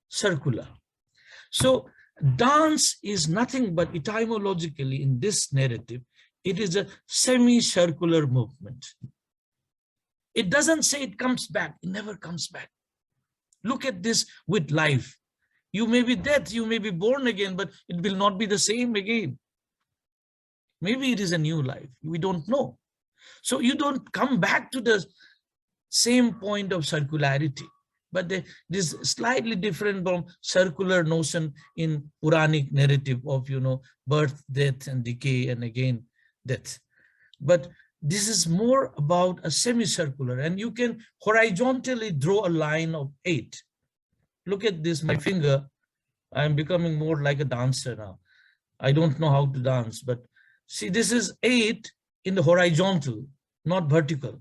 circular. So dance is nothing but etymologically in this narrative, it is a semicircular movement. It doesn't say it comes back, it never comes back. Look at this with life. You may be dead, you may be born again, but it will not be the same again. Maybe it is a new life, we don't know. So you don't come back to the same point of circularity, but this slightly different from circular notion in Puranic narrative of, birth, death, and decay, and again death. But this is more about a semicircular, and you can horizontally draw a line of 8. Look at this, my finger. I'm becoming more like a dancer now. I don't know how to dance, but see, this is 8 in the horizontal, not vertical.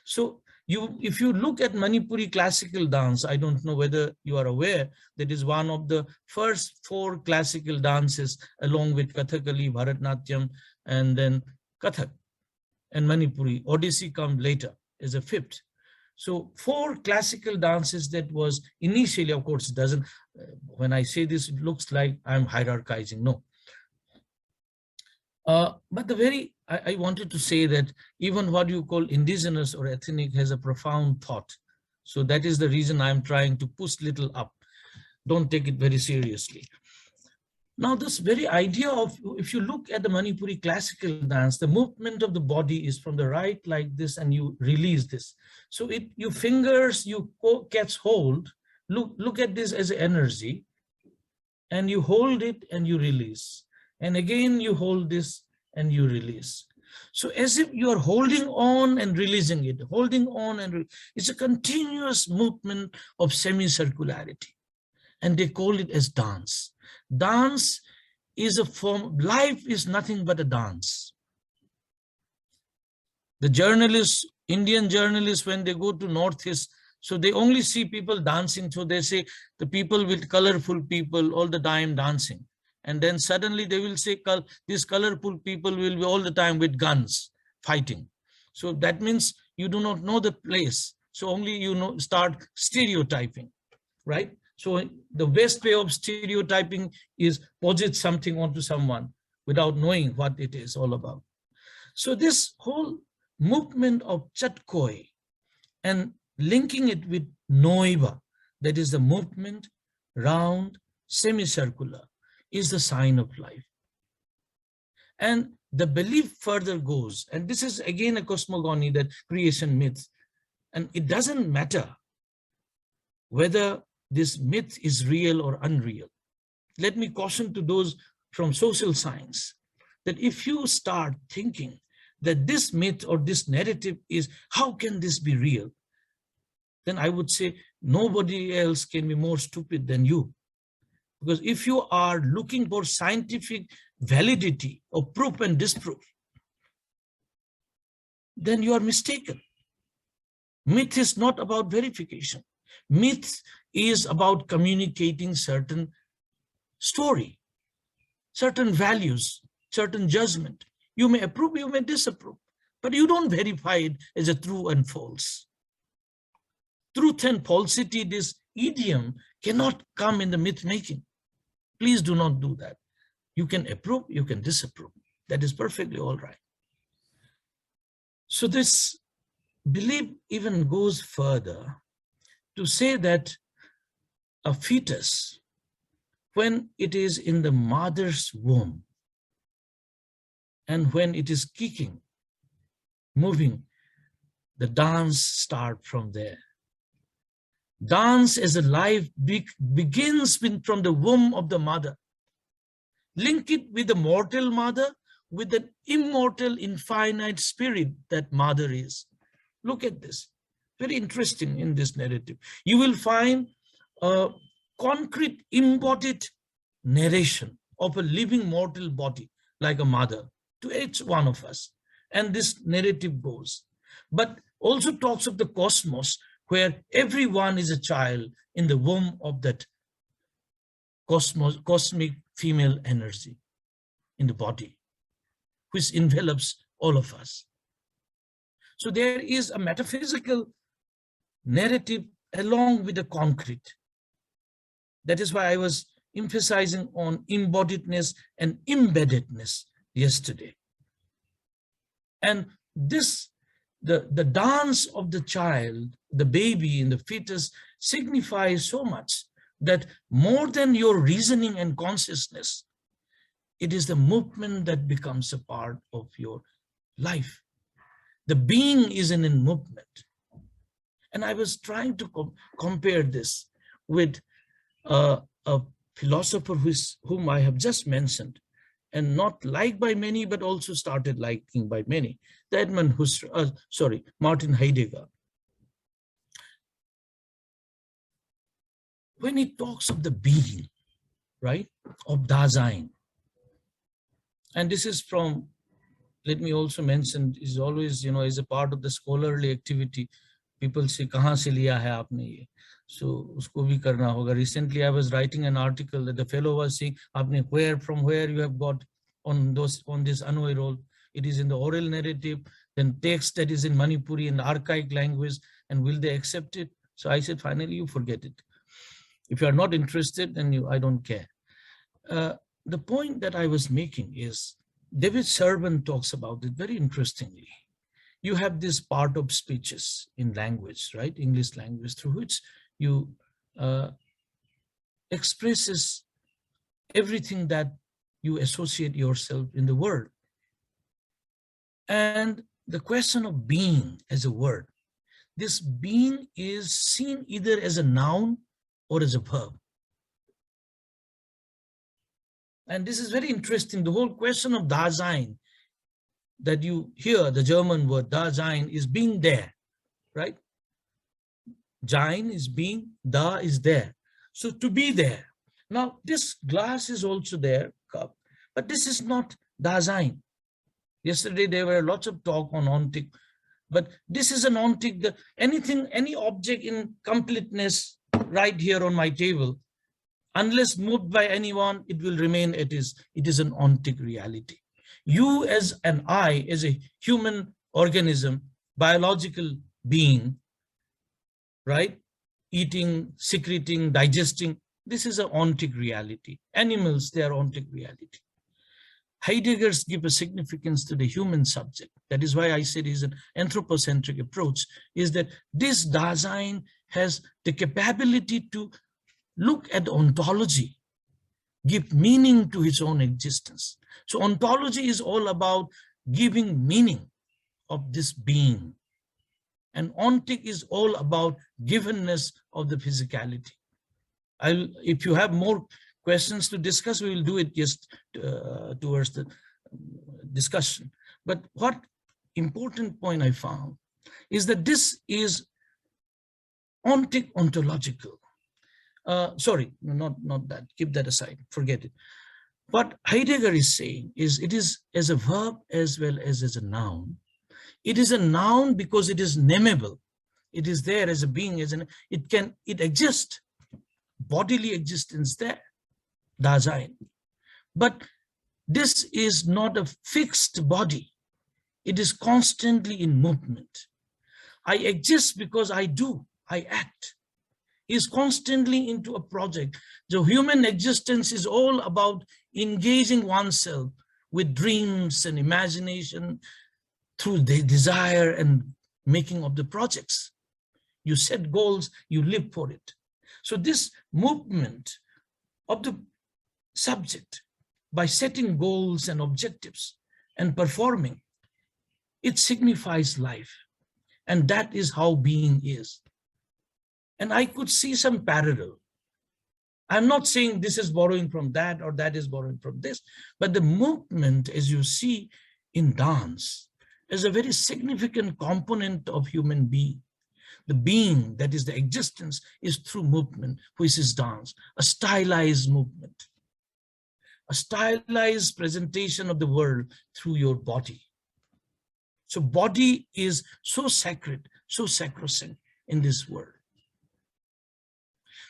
So if you look at Manipuri classical dance, I don't know whether you are aware, that is one of the first 4 classical dances, along with Kathakali, Bharatnatyam, and then Kathak and Manipuri. Odissi comes later as a 5th. So 4 classical dances that was initially, of course, it doesn't, when I say this, it looks like I'm hierarchizing. No. But I wanted to say that even what you call indigenous or ethnic has a profound thought. So that is the reason I'm trying to push little up. Don't take it very seriously. Now, this very idea of, if you look at the Manipuri classical dance, the movement of the body is from the right like this, and you release this. So your fingers, you catch hold, look at this as energy, and you hold it and you release. And again, you hold this and you release. So as if you are holding on and releasing it, holding on and it's a continuous movement of semicircularity. And they call it as dance. Dance is a form, life is nothing but a dance. The journalists, Indian journalists, when they go to Northeast, so they only see people dancing. So they say the people with colorful people all the time dancing. And then suddenly they will say these colorful people will be all the time with guns fighting. So that means you do not know the place. So only start stereotyping, right? So the best way of stereotyping is posit something onto someone without knowing what it is all about. So this whole movement of chatkoi and linking it with noiva, that is the movement, round, semicircular, is the sign of life. And the belief further goes, and this is again a cosmogony, that creation myth, and it doesn't matter whether this myth is real or unreal. Let me caution to those from social science that if you start thinking that this myth or this narrative is, how can this be real? Then I would say nobody else can be more stupid than you. Because if you are looking for scientific validity or proof and disproof, then you are mistaken. Myth is not about verification. Myth is about communicating certain story, certain values, certain judgment. You may approve, you may disapprove, but you don't verify it as a true and false. Truth and falsity, this idiom, cannot come in the myth making. Please do not do that. You can approve, you can disapprove. That is perfectly all right. So this belief even goes further to say that a fetus, when it is in the mother's womb and when it is kicking, moving, the dance starts from there. Dance as a life begins from the womb of the mother. Link it with the mortal mother, with the immortal, infinite spirit that mother is. Look at this. Very interesting in this narrative. You will find a concrete embodied narration of a living mortal body like a mother to each one of us. And this narrative goes. But also talks of the cosmos, where everyone is a child in the womb of that cosmic female energy in the body, which envelops all of us. So there is a metaphysical narrative along with the concrete. That is why I was emphasizing on embodiedness and embeddedness yesterday. And this, the dance of the child, the baby in the fetus, signifies so much that more than your reasoning and consciousness, it is the movement that becomes a part of your life. The being is in movement. And I was trying to compare this with a philosopher whom I have just mentioned, and not liked by many, but also started liking by many, the Martin Heidegger. When he talks of the being, right, of Dasein, and this is from, let me also mention, is always, is a part of the scholarly activity. People say, kahan se liya hai aapne ye? So, usko bhi karna hoga. Recently, I was writing an article that the fellow was saying, from where you have got on this Anoi roll. It is in the oral narrative, then text that is in Manipuri in the archaic language, and will they accept it? So I said, finally, you forget it. If you are not interested, then I don't care. The point that I was making is, David Servan talks about it very interestingly. You have this part of speeches in language, right? English language, through which you expresses everything that you associate yourself in the world. And the question of being as a word, this being is seen either as a noun or as a verb. And this is very interesting. The whole question of Dasein, that you hear the German word Dasein, is being there, right? Sein is being, da is there. So to be there. Now this glass is also there, cup, but this is not Dasein. Yesterday there were lots of talk on ontic, but this is an ontic. Anything, any object in completeness right here on my table, unless moved by anyone, it will remain it is an ontic reality. You as an I, as a human organism, biological being, right? Eating, secreting, digesting, this is an ontic reality. Animals, they are ontic reality. Heidegger's give a significance to the human subject. That is why I said is an anthropocentric approach, is that this Dasein has the capability to look at ontology, give meaning to its own existence. So ontology is all about giving meaning of this being. And ontic is all about givenness of the physicality. If you have more questions to discuss, we will do it just towards the discussion. But what important point I found is that this is ontological. Sorry, not that, keep that aside, forget it. What Heidegger is saying is it is as a verb as well as a noun. It is a noun because it is nameable. It is there as a being, it exists, bodily existence there, Dasein. But this is not a fixed body. It is constantly in movement. I exist because I do, I act. Is constantly into a project. The human existence is all about engaging oneself with dreams and imagination through the desire and making of the projects. You set goals, you live for it. So this movement of the subject by setting goals and objectives and performing, it signifies life. And that is how being is. And I could see some parallel. I'm not saying this is borrowing from that or that is borrowing from this, but the movement, as you see in dance, is a very significant component of human being. The being, that is the existence, is through movement, which is dance, a stylized movement, a stylized presentation of the world through your body. So body is so sacred, so sacrosanct in this world.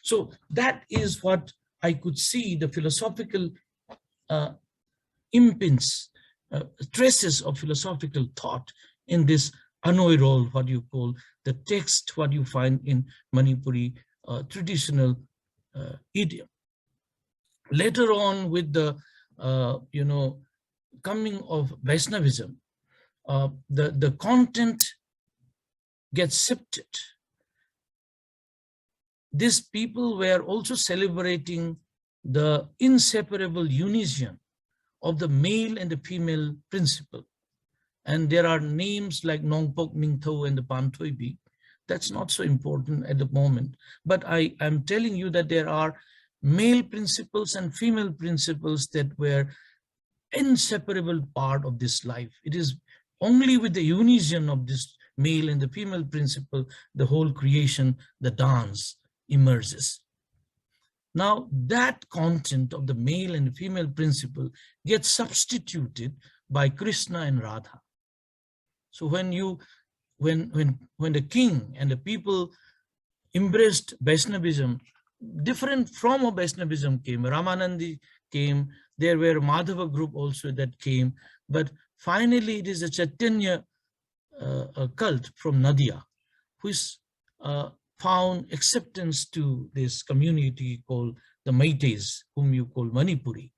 So that is what I could see the philosophical imprints, traces of philosophical thought in this Hanoi role, what you call the text, what you find in Manipuri traditional idiom. Later on with the, coming of Vaishnavism, the content gets shifted. These people were also celebrating the inseparable unison of the male and the female principle. And there are names like Nongpok Ningtho and the Panthoibi. That's not so important at the moment. But I'm telling you that there are male principles and female principles that were inseparable part of this life. It is only with the unison of this male and the female principle, the whole creation, the dance, emerges. Now that content of the male and female principle gets substituted by Krishna and Radha. So when the king and the people embraced Vaishnavism, different form of Vaishnavism came. Ramanandi came. There were Madhava group also that came. But finally, it is a Chaitanya cult from Nadia, which found acceptance to this community called the MAHEs, whom you call Manipuri.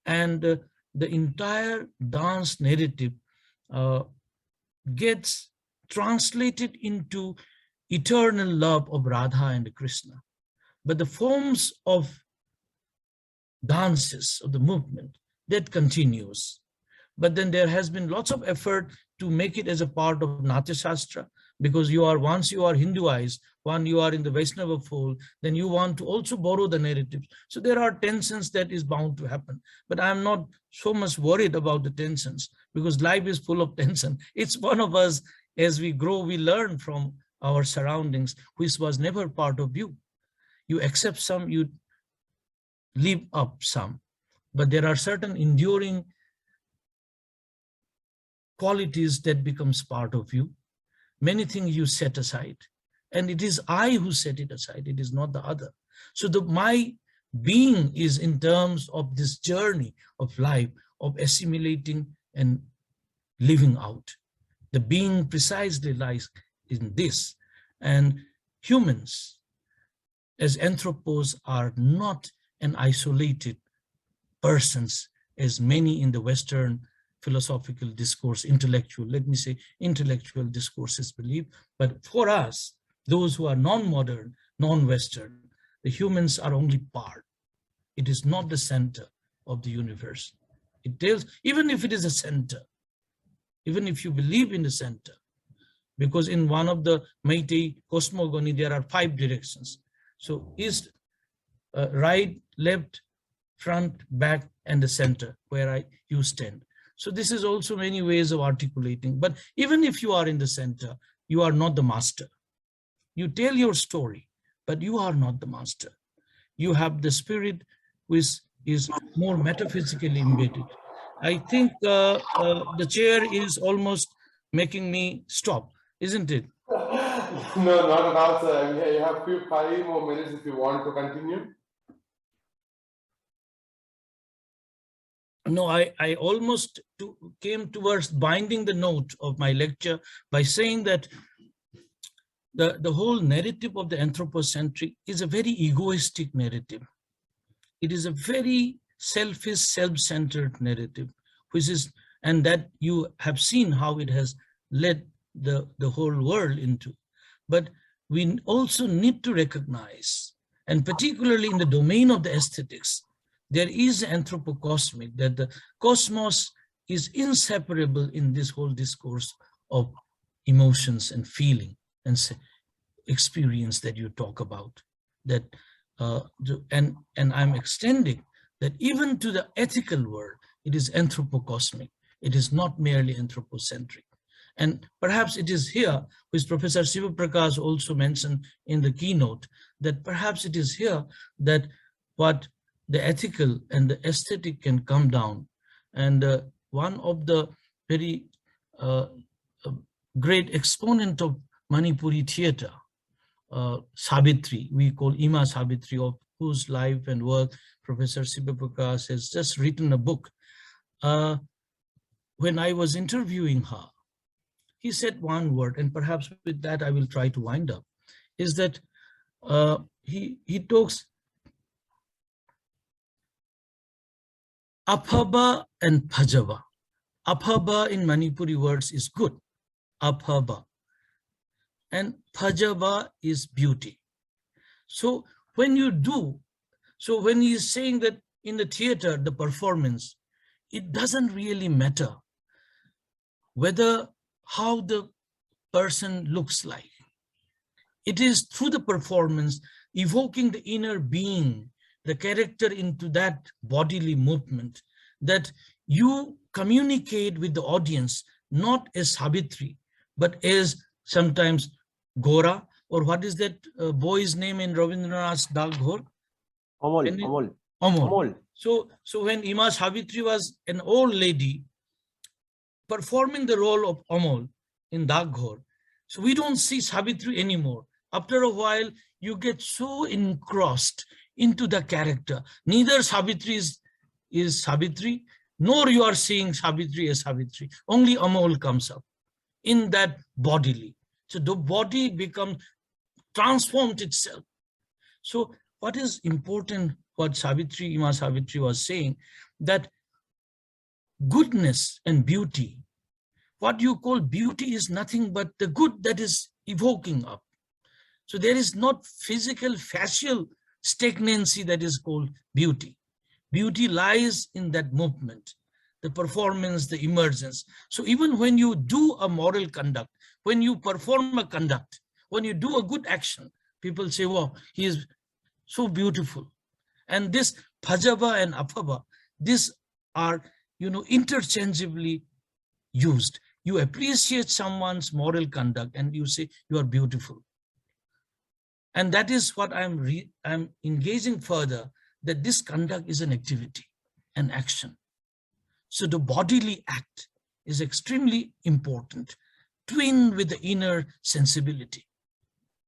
And the entire dance narrative gets translated into eternal love of Radha and Krishna. But the forms of dances, of the movement, that continues. But then there has been lots of effort to make it as a part of Natya Shastra, because once you are Hinduized, when you are in the Vaishnava fold, then you want to also borrow the narratives. So there are tensions that is bound to happen. But I'm not so much worried about the tensions, because life is full of tension. It's one of us, as we grow, we learn from our surroundings, which was never part of you. You accept some, you leave up some. But there are certain enduring qualities that becomes part of you. Many things you set aside, and it is I who set it aside. It is not the other. So my being is in terms of this journey of life, of assimilating and living out. The being precisely lies in this. And humans, as anthropos, are not an isolated persons, as many in the Western philosophical discourse, intellectual discourses believe. But for us, those who are non-modern, non-Western, the humans are only part. It is not the center of the universe. It tells, even if it is a center, even if you believe in the center, because in one of the Meitei cosmogony, there are 5 directions. So east, right, left, front, back, and the center, where you stand. So this is also many ways of articulating. But even if you are in the center, you are not the master. You tell your story, but you are not the master. You have the spirit which is more metaphysically embedded. I think the chair is almost making me stop, isn't it? No, not at all, sir. You have 5 more minutes if you want to continue. No, I almost came towards binding the note of my lecture by saying that the whole narrative of the anthropocentric is a very egoistic narrative. It is a very selfish, self-centered narrative, which is, and that you have seen how it has led the whole world into. But we also need to recognize, and particularly in the domain of the aesthetics, there is anthropocosmic, that the cosmos is inseparable in this whole discourse of emotions and feeling and experience that you talk about. That and I'm extending that even to the ethical world, it is anthropocosmic. It is not merely anthropocentric. And perhaps it is here, which Professor Siva Prakash also mentioned in the keynote, that perhaps it is here that what the ethical and the aesthetic can come down. And one of the very great exponent of Manipuri theater, Sabitri, we call Ima Sabitri, of whose life and work Professor Siva Prakash has just written a book. When I was interviewing her, he said one word, and perhaps with that I will try to wind up, is that he talks Aphaba and Bhajava. Aphaba in Manipuri words is good, Aphaba. And Bhajava is beauty. So when you do, so when he is saying that in the theater, the performance, it doesn't really matter whether how the person looks like. It is through the performance, evoking the inner being, the character into that bodily movement, that you communicate with the audience, not as Sabitri, but as sometimes Gora, or what is that boy's name in Rabindranath's Daghor? Amol. So when Ima Sabitri was an old lady performing the role of Amol in Daghor, so we don't see Sabitri anymore. After a while, you get so engrossed into the character. Neither Sabitri is Sabitri, nor you are seeing Sabitri as Sabitri. Only Amol comes up in that bodily. So the body becomes transformed itself. So what is important, what Sabitri, Ima Sabitri was saying, that goodness and beauty, what you call beauty is nothing but the good that is evoking up. So there is not physical, facial stagnancy that is called beauty. Beauty lies in that movement, the performance, the emergence. So even when you do a moral conduct, when you perform a conduct, when you do a good action, people say, wow, he is so beautiful. And this Bhajava and Aphaba, these are, interchangeably used. You appreciate someone's moral conduct and you say, you are beautiful. And that is what I'm engaging further, that this conduct is an activity, an action. So the bodily act is extremely important, twinned with the inner sensibility.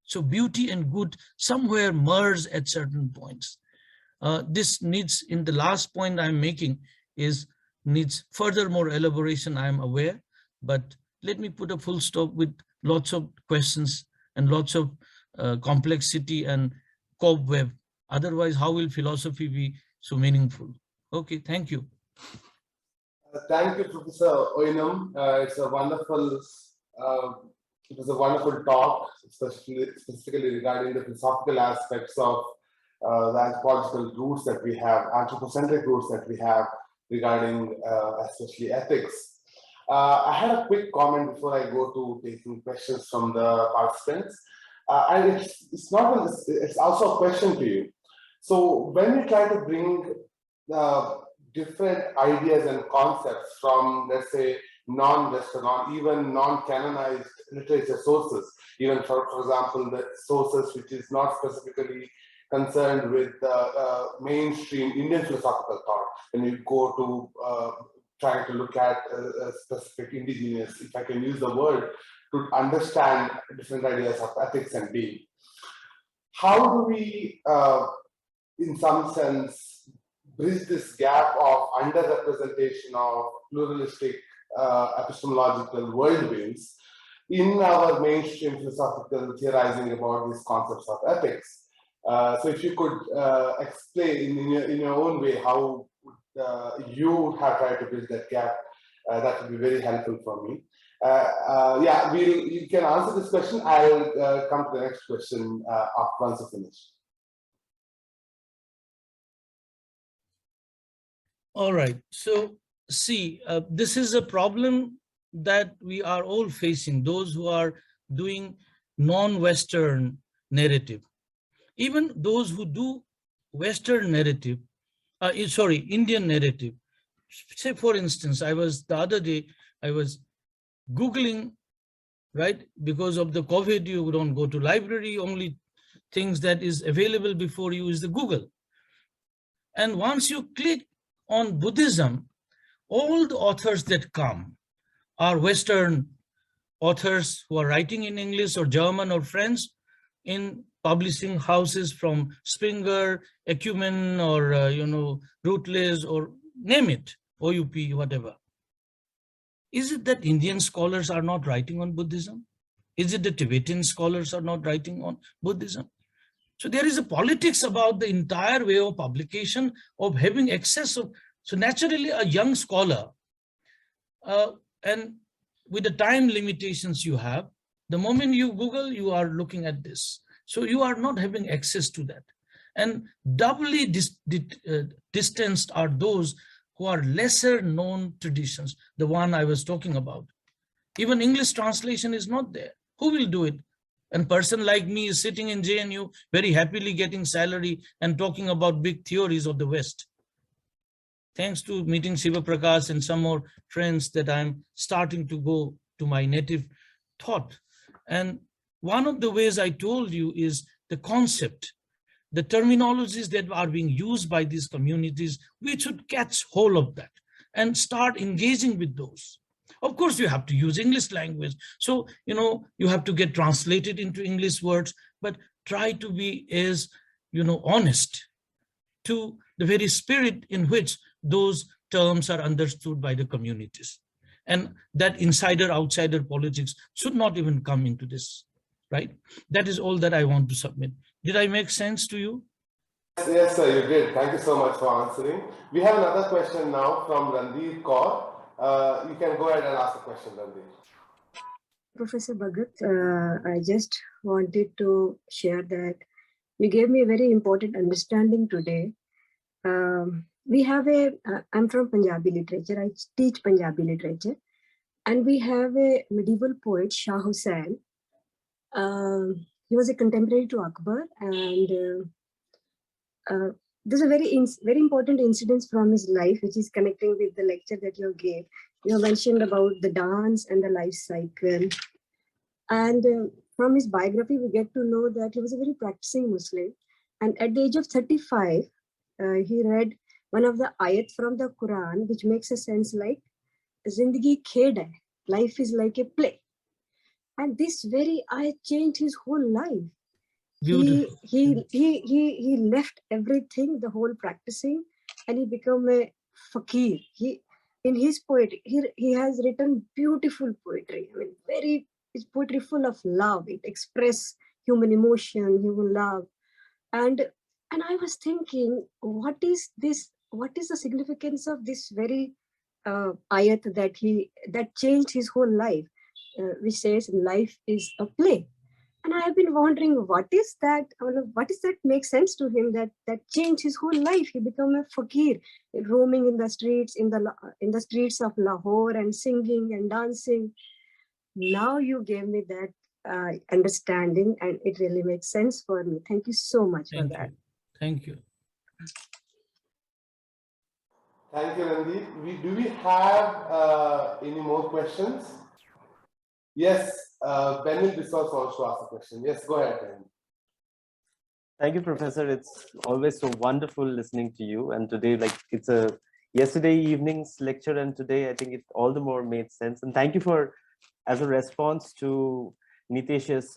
So beauty and good somewhere merge at certain points. This needs, in the last point I'm making, needs further more elaboration, I am aware, but let me put a full stop with lots of questions and lots of complexity and cobweb. Otherwise, how will philosophy be so meaningful? Okay, thank you. Thank you, Professor Oinam. It was a wonderful talk, specifically regarding the philosophical aspects of the anthropological roots that we have, anthropocentric roots that we have regarding especially ethics. I had a quick comment before I go to taking questions from the participants. And it's also a question to you. So when we try to bring different ideas and concepts from, let's say, non-Western or even non-canonized literature sources, even for example, the sources which is not specifically concerned with mainstream Indian philosophical thought. When you go to trying to look at a specific indigenous, if I can use the word, to understand different ideas of ethics and being. How do we, in some sense, bridge this gap of underrepresentation of pluralistic epistemological worldviews in our mainstream philosophical theorizing about these concepts of ethics? So if you could explain in your own way how you have tried to bridge that gap, that would be very helpful for me. Yeah, you can answer this question. I'll come to the next question once you finish. All right. So see, this is a problem that we are all facing, those who are doing non-Western narrative. Even those who do Western narrative, Indian narrative. Say, for instance, the other day, I was Googling, right? Because of the COVID, you don't go to library, only things that is available before you is the Google. And once you click on Buddhism, all the authors that come are Western authors who are writing in English or German or French in publishing houses from Springer, Ecumen, or Routledge, or name it, OUP, whatever. Is it that Indian scholars are not writing on Buddhism? Is it the Tibetan scholars are not writing on Buddhism? So there is a politics about the entire way of publication, of having access of. So naturally, a young scholar, and with the time limitations you have, the moment you Google, you are looking at this. So you are not having access to that. And doubly distanced are those who are lesser known traditions, the one I was talking about. Even English translation is not there. Who will do it? And person like me is sitting in JNU, very happily getting salary and talking about big theories of the West. Thanks to meeting Shiva Prakash and some more friends that I'm starting to go to my native thought. And one of the ways I told you is the concept, the terminologies that are being used by these communities, we should catch hold of that and start engaging with those. Of course, you have to use English language. So, you have to get translated into English words, but try to be as, honest to the very spirit in which those terms are understood by the communities. And that insider-outsider politics should not even come into this, right? That is all that I want to submit. Did I make sense to you? Yes, sir, you did. Thank you so much for answering. We have another question now from Randeep Kaur. You can go ahead and ask the question, Randeep. Professor Bhagat, I just wanted to share that you gave me a very important understanding today. We have I'm from Punjabi literature. I teach Punjabi literature. And we have a medieval poet, Shah Hussain. He was a contemporary to Akbar. And there's a very important incident from his life, which is connecting with the lecture that you gave. You mentioned about the dance and the life cycle. And from his biography, we get to know that he was a very practicing Muslim. And at the age of 35, he read one of the ayat from the Quran, which makes a sense like, Zindagi khed hai, life is like a play. And this very ayat changed his whole life. He left everything, the whole practicing, and he became a fakir. In his poetry, he has written beautiful poetry. I mean, it's poetry full of love. It expresses human emotion, human love. And I was thinking, what is this? What is the significance of this very ayat that changed his whole life, which says life is a play? And I have been wondering, what is that makes sense to him that changed his whole life? He became a fakir, roaming in the streets, in the streets of Lahore and singing and dancing. Now you gave me that understanding, and it really makes sense for me. Thank you so much for that. Thank you. Thank you, Randeep. Do we have any more questions? Yes, Benil Biswas wants to ask a question. Yes, go ahead, Ben. Thank you, Professor. It's always so wonderful listening to you. And today, like it's a yesterday evening's lecture, and today I think it all the more made sense. And thank you for, as a response to Nitesh's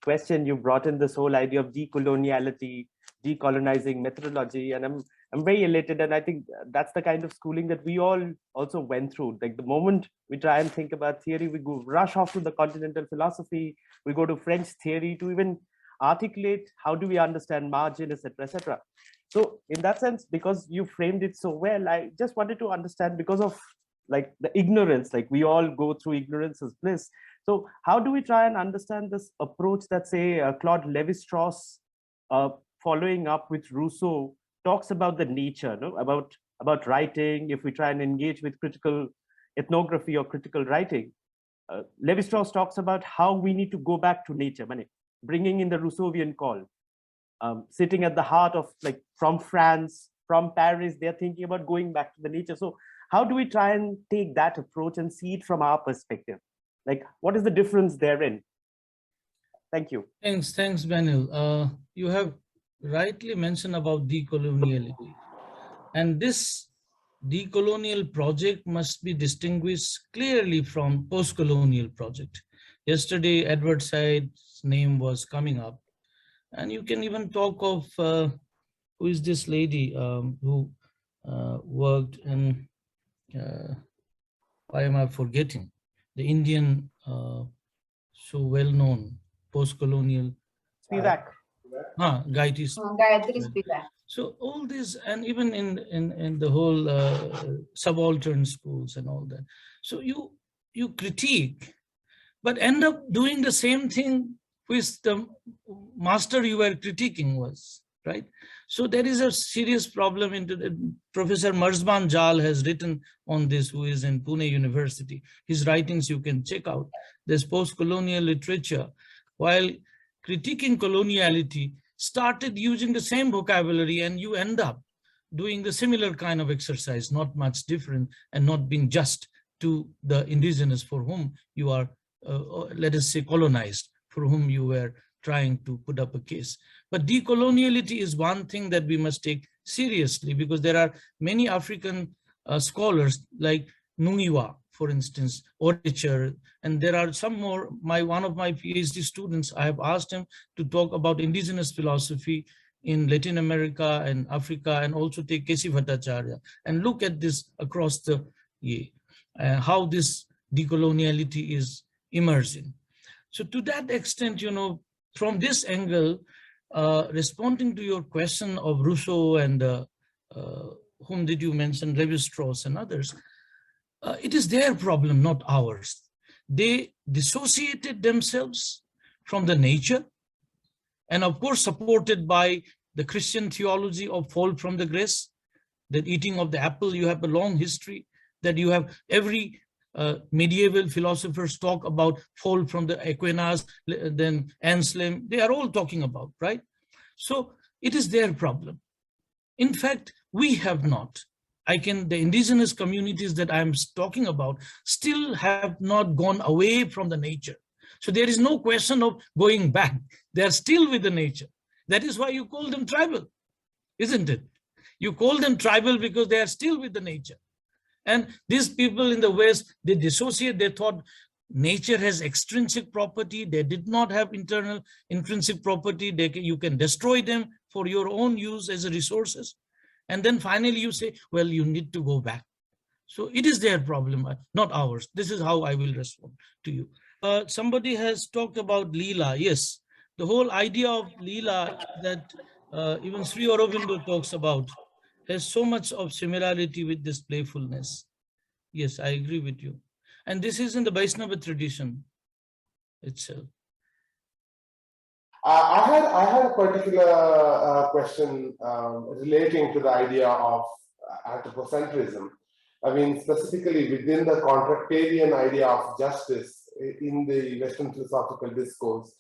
question, you brought in this whole idea of decoloniality, decolonizing methodology, and I'm very elated. And I think that's the kind of schooling that we all also went through. Like the moment we try and think about theory, we go rush off to the continental philosophy, we go to French theory to even articulate how do we understand margin, etc., etc. So in that sense, because you framed it so well, I just wanted to understand, because of like the ignorance, like we all go through ignorance as bliss. So how do we try and understand this approach that, say, Claude Lévi-Strauss, following up with Rousseau, talks about the nature, no? about writing? If we try and engage with critical ethnography or critical writing, Lévi-Strauss talks about how we need to go back to nature, bringing in the Rousseauian call. Sitting at the heart of, like, from France, from Paris, they're thinking about going back to the nature. So how do we try and take that approach and see it from our perspective? Like, what is the difference therein? Thank you. Thanks, Benil. You have rightly mentioned about decoloniality. And this decolonial project must be distinguished clearly from post-colonial project. Yesterday, Edward Said's name was coming up. And you can even talk of, who is this lady who worked in, why am I forgetting? The Indian, so well-known post-colonial. Spivak. Gayatri Spivak. So all this, and even in the whole subaltern schools and all that. So you critique, but end up doing the same thing which the master you were critiquing was, right? So there is a serious problem. Professor Marzban Jal has written on this, who is in Pune University. His writings you can check out. This post-colonial literature, while critiquing coloniality, started using the same vocabulary, and you end up doing the similar kind of exercise, not much different, and not being just to the indigenous for whom you are, let us say, colonized, for whom you were trying to put up a case. But decoloniality is one thing that we must take seriously, because there are many African scholars like Nungiwa, for instance, Oricher, and there are some more. One of my PhD students, I have asked him to talk about indigenous philosophy in Latin America and Africa, and also take Kesi Bhattacharya and look at this across the how this decoloniality is emerging. So to that extent, from this angle, responding to your question of Rousseau and whom did you mention, Lévi-Strauss and others, it is their problem, not ours. They dissociated themselves from the nature, and of course supported by the Christian theology of fall from the grace, that eating of the apple. You have a long history that you have every medieval philosophers talk about fall from the Aquinas, then Anselm, they are all talking about, right? So it is their problem. In fact, we have not. The indigenous communities that I'm talking about still have not gone away from the nature. So there is no question of going back. They are still with the nature. That is why you call them tribal, isn't it? You call them tribal because they are still with the nature. And these people in the West, they dissociate. They thought nature has extrinsic property. They did not have internal intrinsic property. You can destroy them for your own use as resources. And then finally you say, well, you need to go back. So it is their problem, not ours. This is how I will respond to you. Somebody has talked about Leela. Yes, the whole idea of Leela that even Sri Aurobindo talks about has so much of similarity with this playfulness. Yes, I agree with you. And this is in the Vaishnava tradition itself. I had a particular question relating to the idea of anthropocentrism. I mean, specifically within the contractarian idea of justice in the Western philosophical discourse,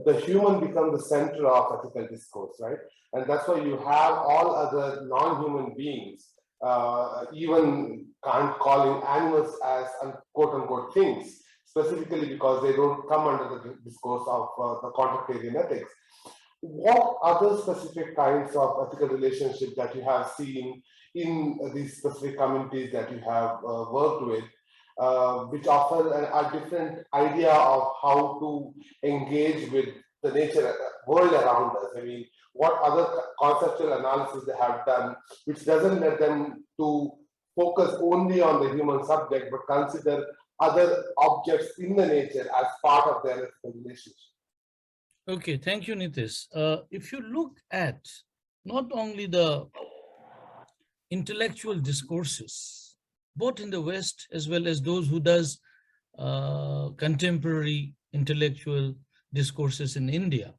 the human becomes the center of ethical discourse, right? And that's why you have all other non-human beings even can't calling animals as quote unquote things, specifically because they don't come under the discourse of the contractarian ethics. What other specific kinds of ethical relationships that you have seen in these specific communities that you have worked with, which offer a different idea of how to engage with the nature world around us? I mean, what other conceptual analysis they have done, which doesn't let them to focus only on the human subject, but consider other objects in the nature as part of their ethical relationship? Okay, thank you, Nitish. If you look at not only the intellectual discourses, both in the West as well as those who does contemporary intellectual discourses in India,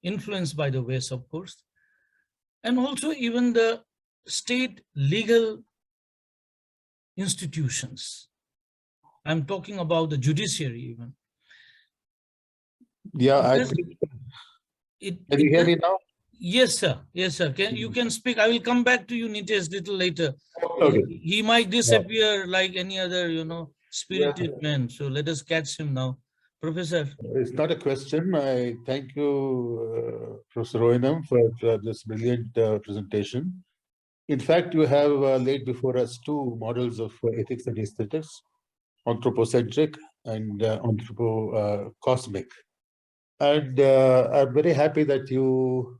influenced by the West, of course, and also even the state legal institutions. I'm talking about the judiciary even. Yeah, I think. Can you hear me now? Yes, sir. Yes, sir. You can speak. I will come back to you, Nitesh, little later. Okay. He might disappear like any other, spirited man. So let us catch him now. Professor. It's not a question. I thank you, Professor Oinam, for this brilliant presentation. In fact, you have laid before us two models of ethics and aesthetics, anthropocentric and anthropocosmic. And I'm very happy that you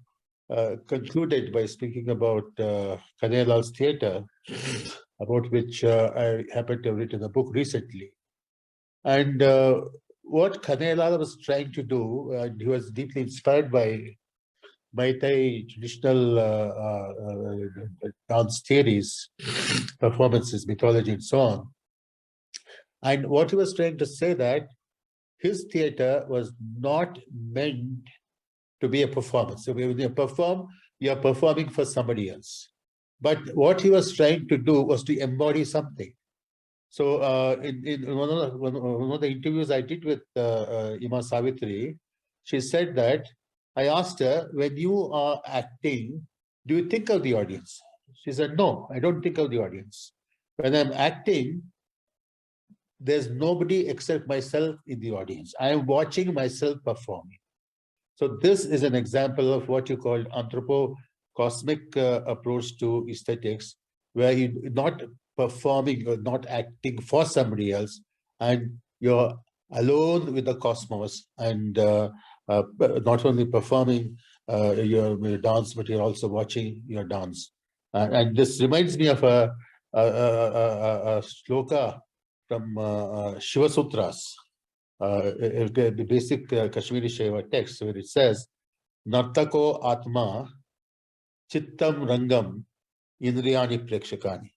concluded by speaking about Kanelal's theater, about which I happened to have written a book recently. And what Kanelal was trying to do, and he was deeply inspired by Thai traditional dance theories, performances, mythology, and so on. And what he was trying to say that his theater was not meant to be a performance. So when you perform, you are performing for somebody else. But what he was trying to do was to embody something. So in one of the interviews I did with Ima Savitri, she said that I asked her, when you are acting, do you think of the audience? She said, no, I don't think of the audience. When I'm acting, there's nobody except myself in the audience. I am watching myself performing. So this is an example of what you call anthropocosmic approach to aesthetics, where you're not performing or not acting for somebody else, and you're alone with the cosmos, and not only performing your dance, but you're also watching your dance. And this reminds me of a shloka from Shiva Sutras, the basic Kashmiri Shiva text, where it says, Nartako Atma Chittam Rangam Indriyani Prekshakani.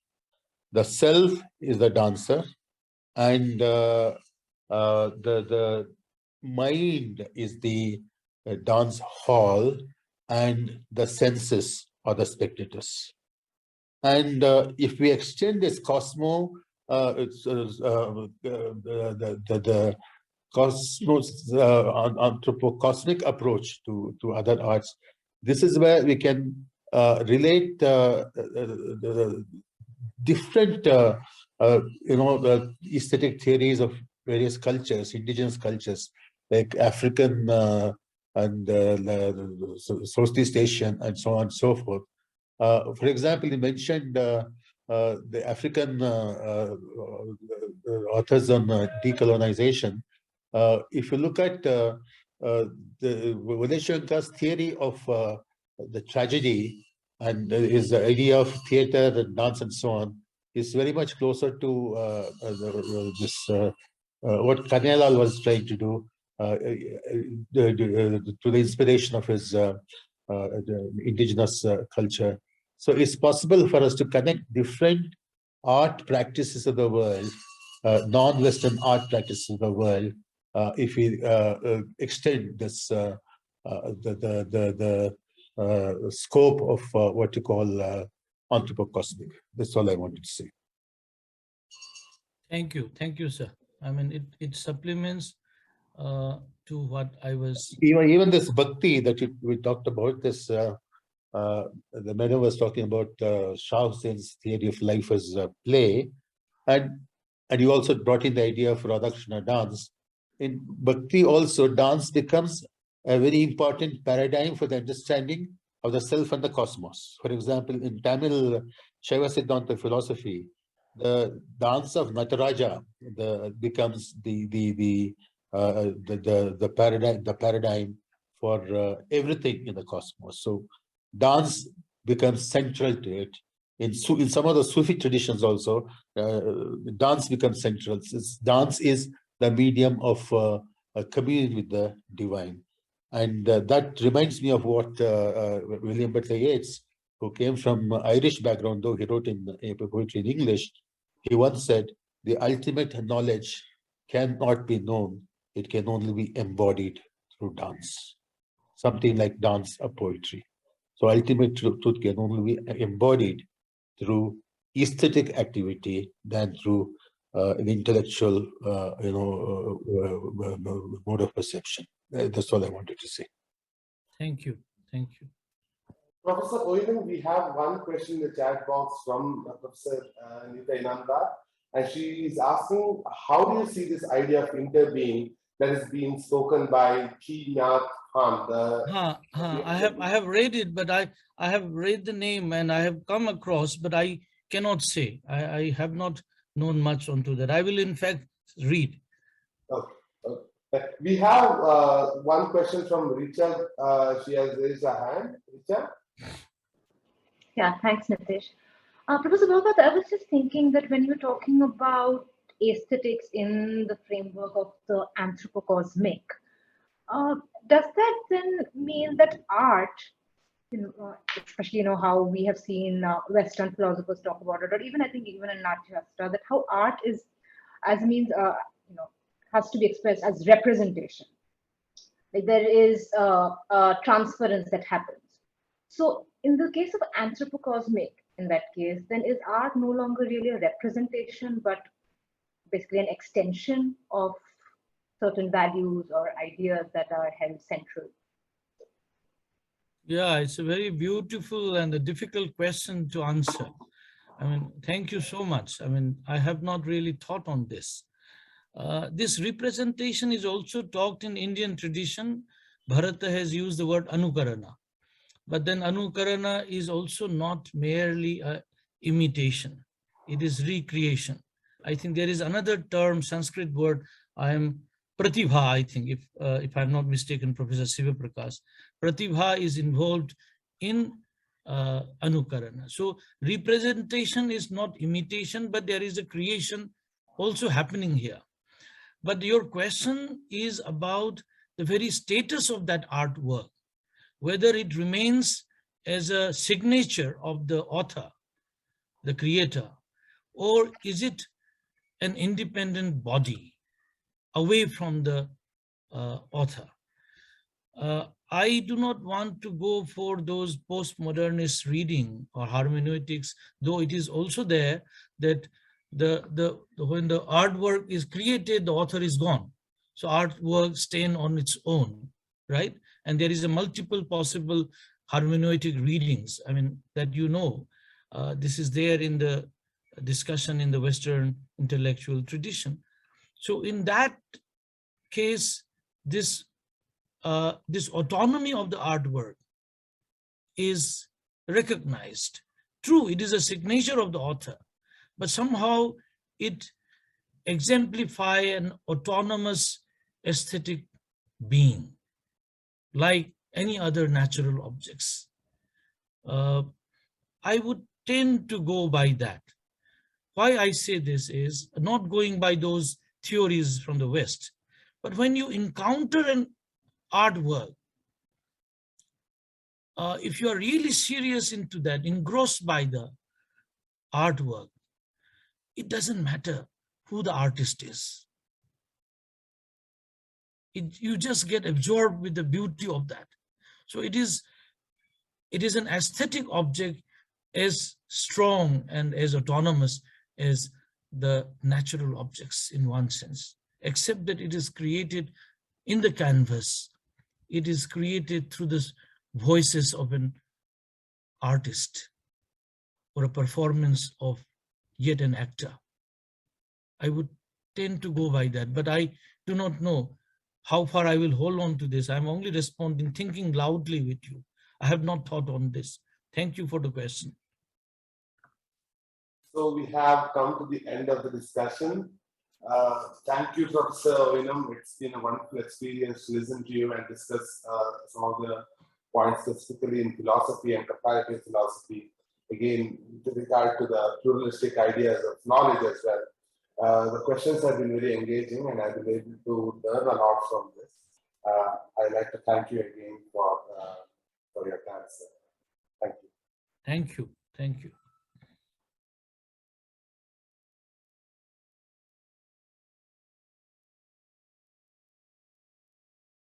The self is the dancer, and the mind is the dance hall, and the senses are the spectators. And if we extend this the cosmos anthropocosmic approach to other arts, this is where we can relate the different aesthetic theories of various cultures, indigenous cultures like African and Southeast Asian, and so on and so forth. For example, you mentioned the African authors on decolonization. If you look at the Vinay theory of the tragedy, and his idea of theater and dance and so on, is very much closer to what Kanelal was trying to do, to the inspiration of his indigenous culture. So it's possible for us to connect different art practices of the world, non-Western art practices of the world, if we extend this the scope of what you call anthropocosmic. That's all I wanted to say. Thank you, sir. I mean, it supplements to what I was. Even this bhakti that we talked about, this the Madhav was talking about Shah Hussein's theory of life as play, and you also brought in the idea of Radhakshana dance. In Bhakti also, dance becomes a very important paradigm for the understanding of the self and the cosmos. For example, in Tamil Shaiva Siddhanta philosophy, the dance of Nataraja becomes the paradigm for everything in the cosmos. So dance becomes central to it. In some of the Sufi traditions also, dance becomes central. Dance is the medium of communion with the divine. And that reminds me of what William Butler Yeats, who came from Irish background, though he wrote in poetry in English, he once said, the ultimate knowledge cannot be known. It can only be embodied through dance. Something like dance or poetry. So ultimate truth can only be embodied through aesthetic activity than through an intellectual, mode of perception. That's all I wanted to say. Thank you. Thank you. Professor Oinam, we have one question in the chat box from Professor Nityananda, and she is asking, how do you see this idea of interbeing that is being spoken by Ki Nyat Khan? I have read it, but I have read the name and I have come across, but I cannot say. I have not known much onto that. I will in fact read. Okay. We have one question from Richard. She has raised her hand. Richard? Yeah, thanks, Nitish. Professor Bhagat, I was just thinking that when you're talking about aesthetics in the framework of the anthropocosmic, does that then mean that art, especially how we have seen Western philosophers talk about it, or even I think even in Natyastra, that how art is as means has to be expressed as representation. Like there is a transference that happens. So in the case of anthropocosmic, in that case, then is art no longer really a representation, but basically an extension of certain values or ideas that are held central? Yeah, it's a very beautiful and a difficult question to answer. I mean, thank you so much. I mean, I have not really thought on this. This representation is also talked in Indian tradition. Bharata has used the word anukarana. But then anukarana is also not merely a imitation. It is recreation. I think there is another term, Sanskrit word, pratibha, I think, if I'm not mistaken, Professor Siva Prakash. Pratibha is involved in anukarana. So representation is not imitation, but there is a creation also happening here. But your question is about the very status of that artwork, whether it remains as a signature of the author, the creator, or is it an independent body away from the author. I do not want to go for those postmodernist reading or hermeneutics, though it is also there that when the artwork is created, the author is gone. So artwork stand on its own, right? And there is a multiple possible hermeneutic readings. I mean, that this is there in the discussion in the Western intellectual tradition. So in that case, this autonomy of the artwork is recognized. True, it is a signature of the author, but somehow it exemplifies an autonomous aesthetic being, like any other natural objects. I would tend to go by that. Why I say this is not going by those theories from the West, but when you encounter an artwork, if you are really serious into that, engrossed by the artwork, it doesn't matter who the artist is. You just get absorbed with the beauty of that. So it is an aesthetic object as strong and as autonomous as the natural objects in one sense, except that it is created in the canvas. It is created through the voices of an artist or a performance of yet an actor. I would tend to go by that, but I do not know how far I will hold on to this. I'm only responding, thinking loudly with you. I have not thought on this. Thank you for the question. So we have come to the end of the discussion. Thank you, Professor Oinam. It's been a wonderful experience to listen to you and discuss some of the points specifically in philosophy and comparative philosophy. Again, with regard to the pluralistic ideas of knowledge as well. The questions have been very engaging and I've been able to learn a lot from this. I'd like to thank you again for your time, sir. Thank you. Thank you. Thank you.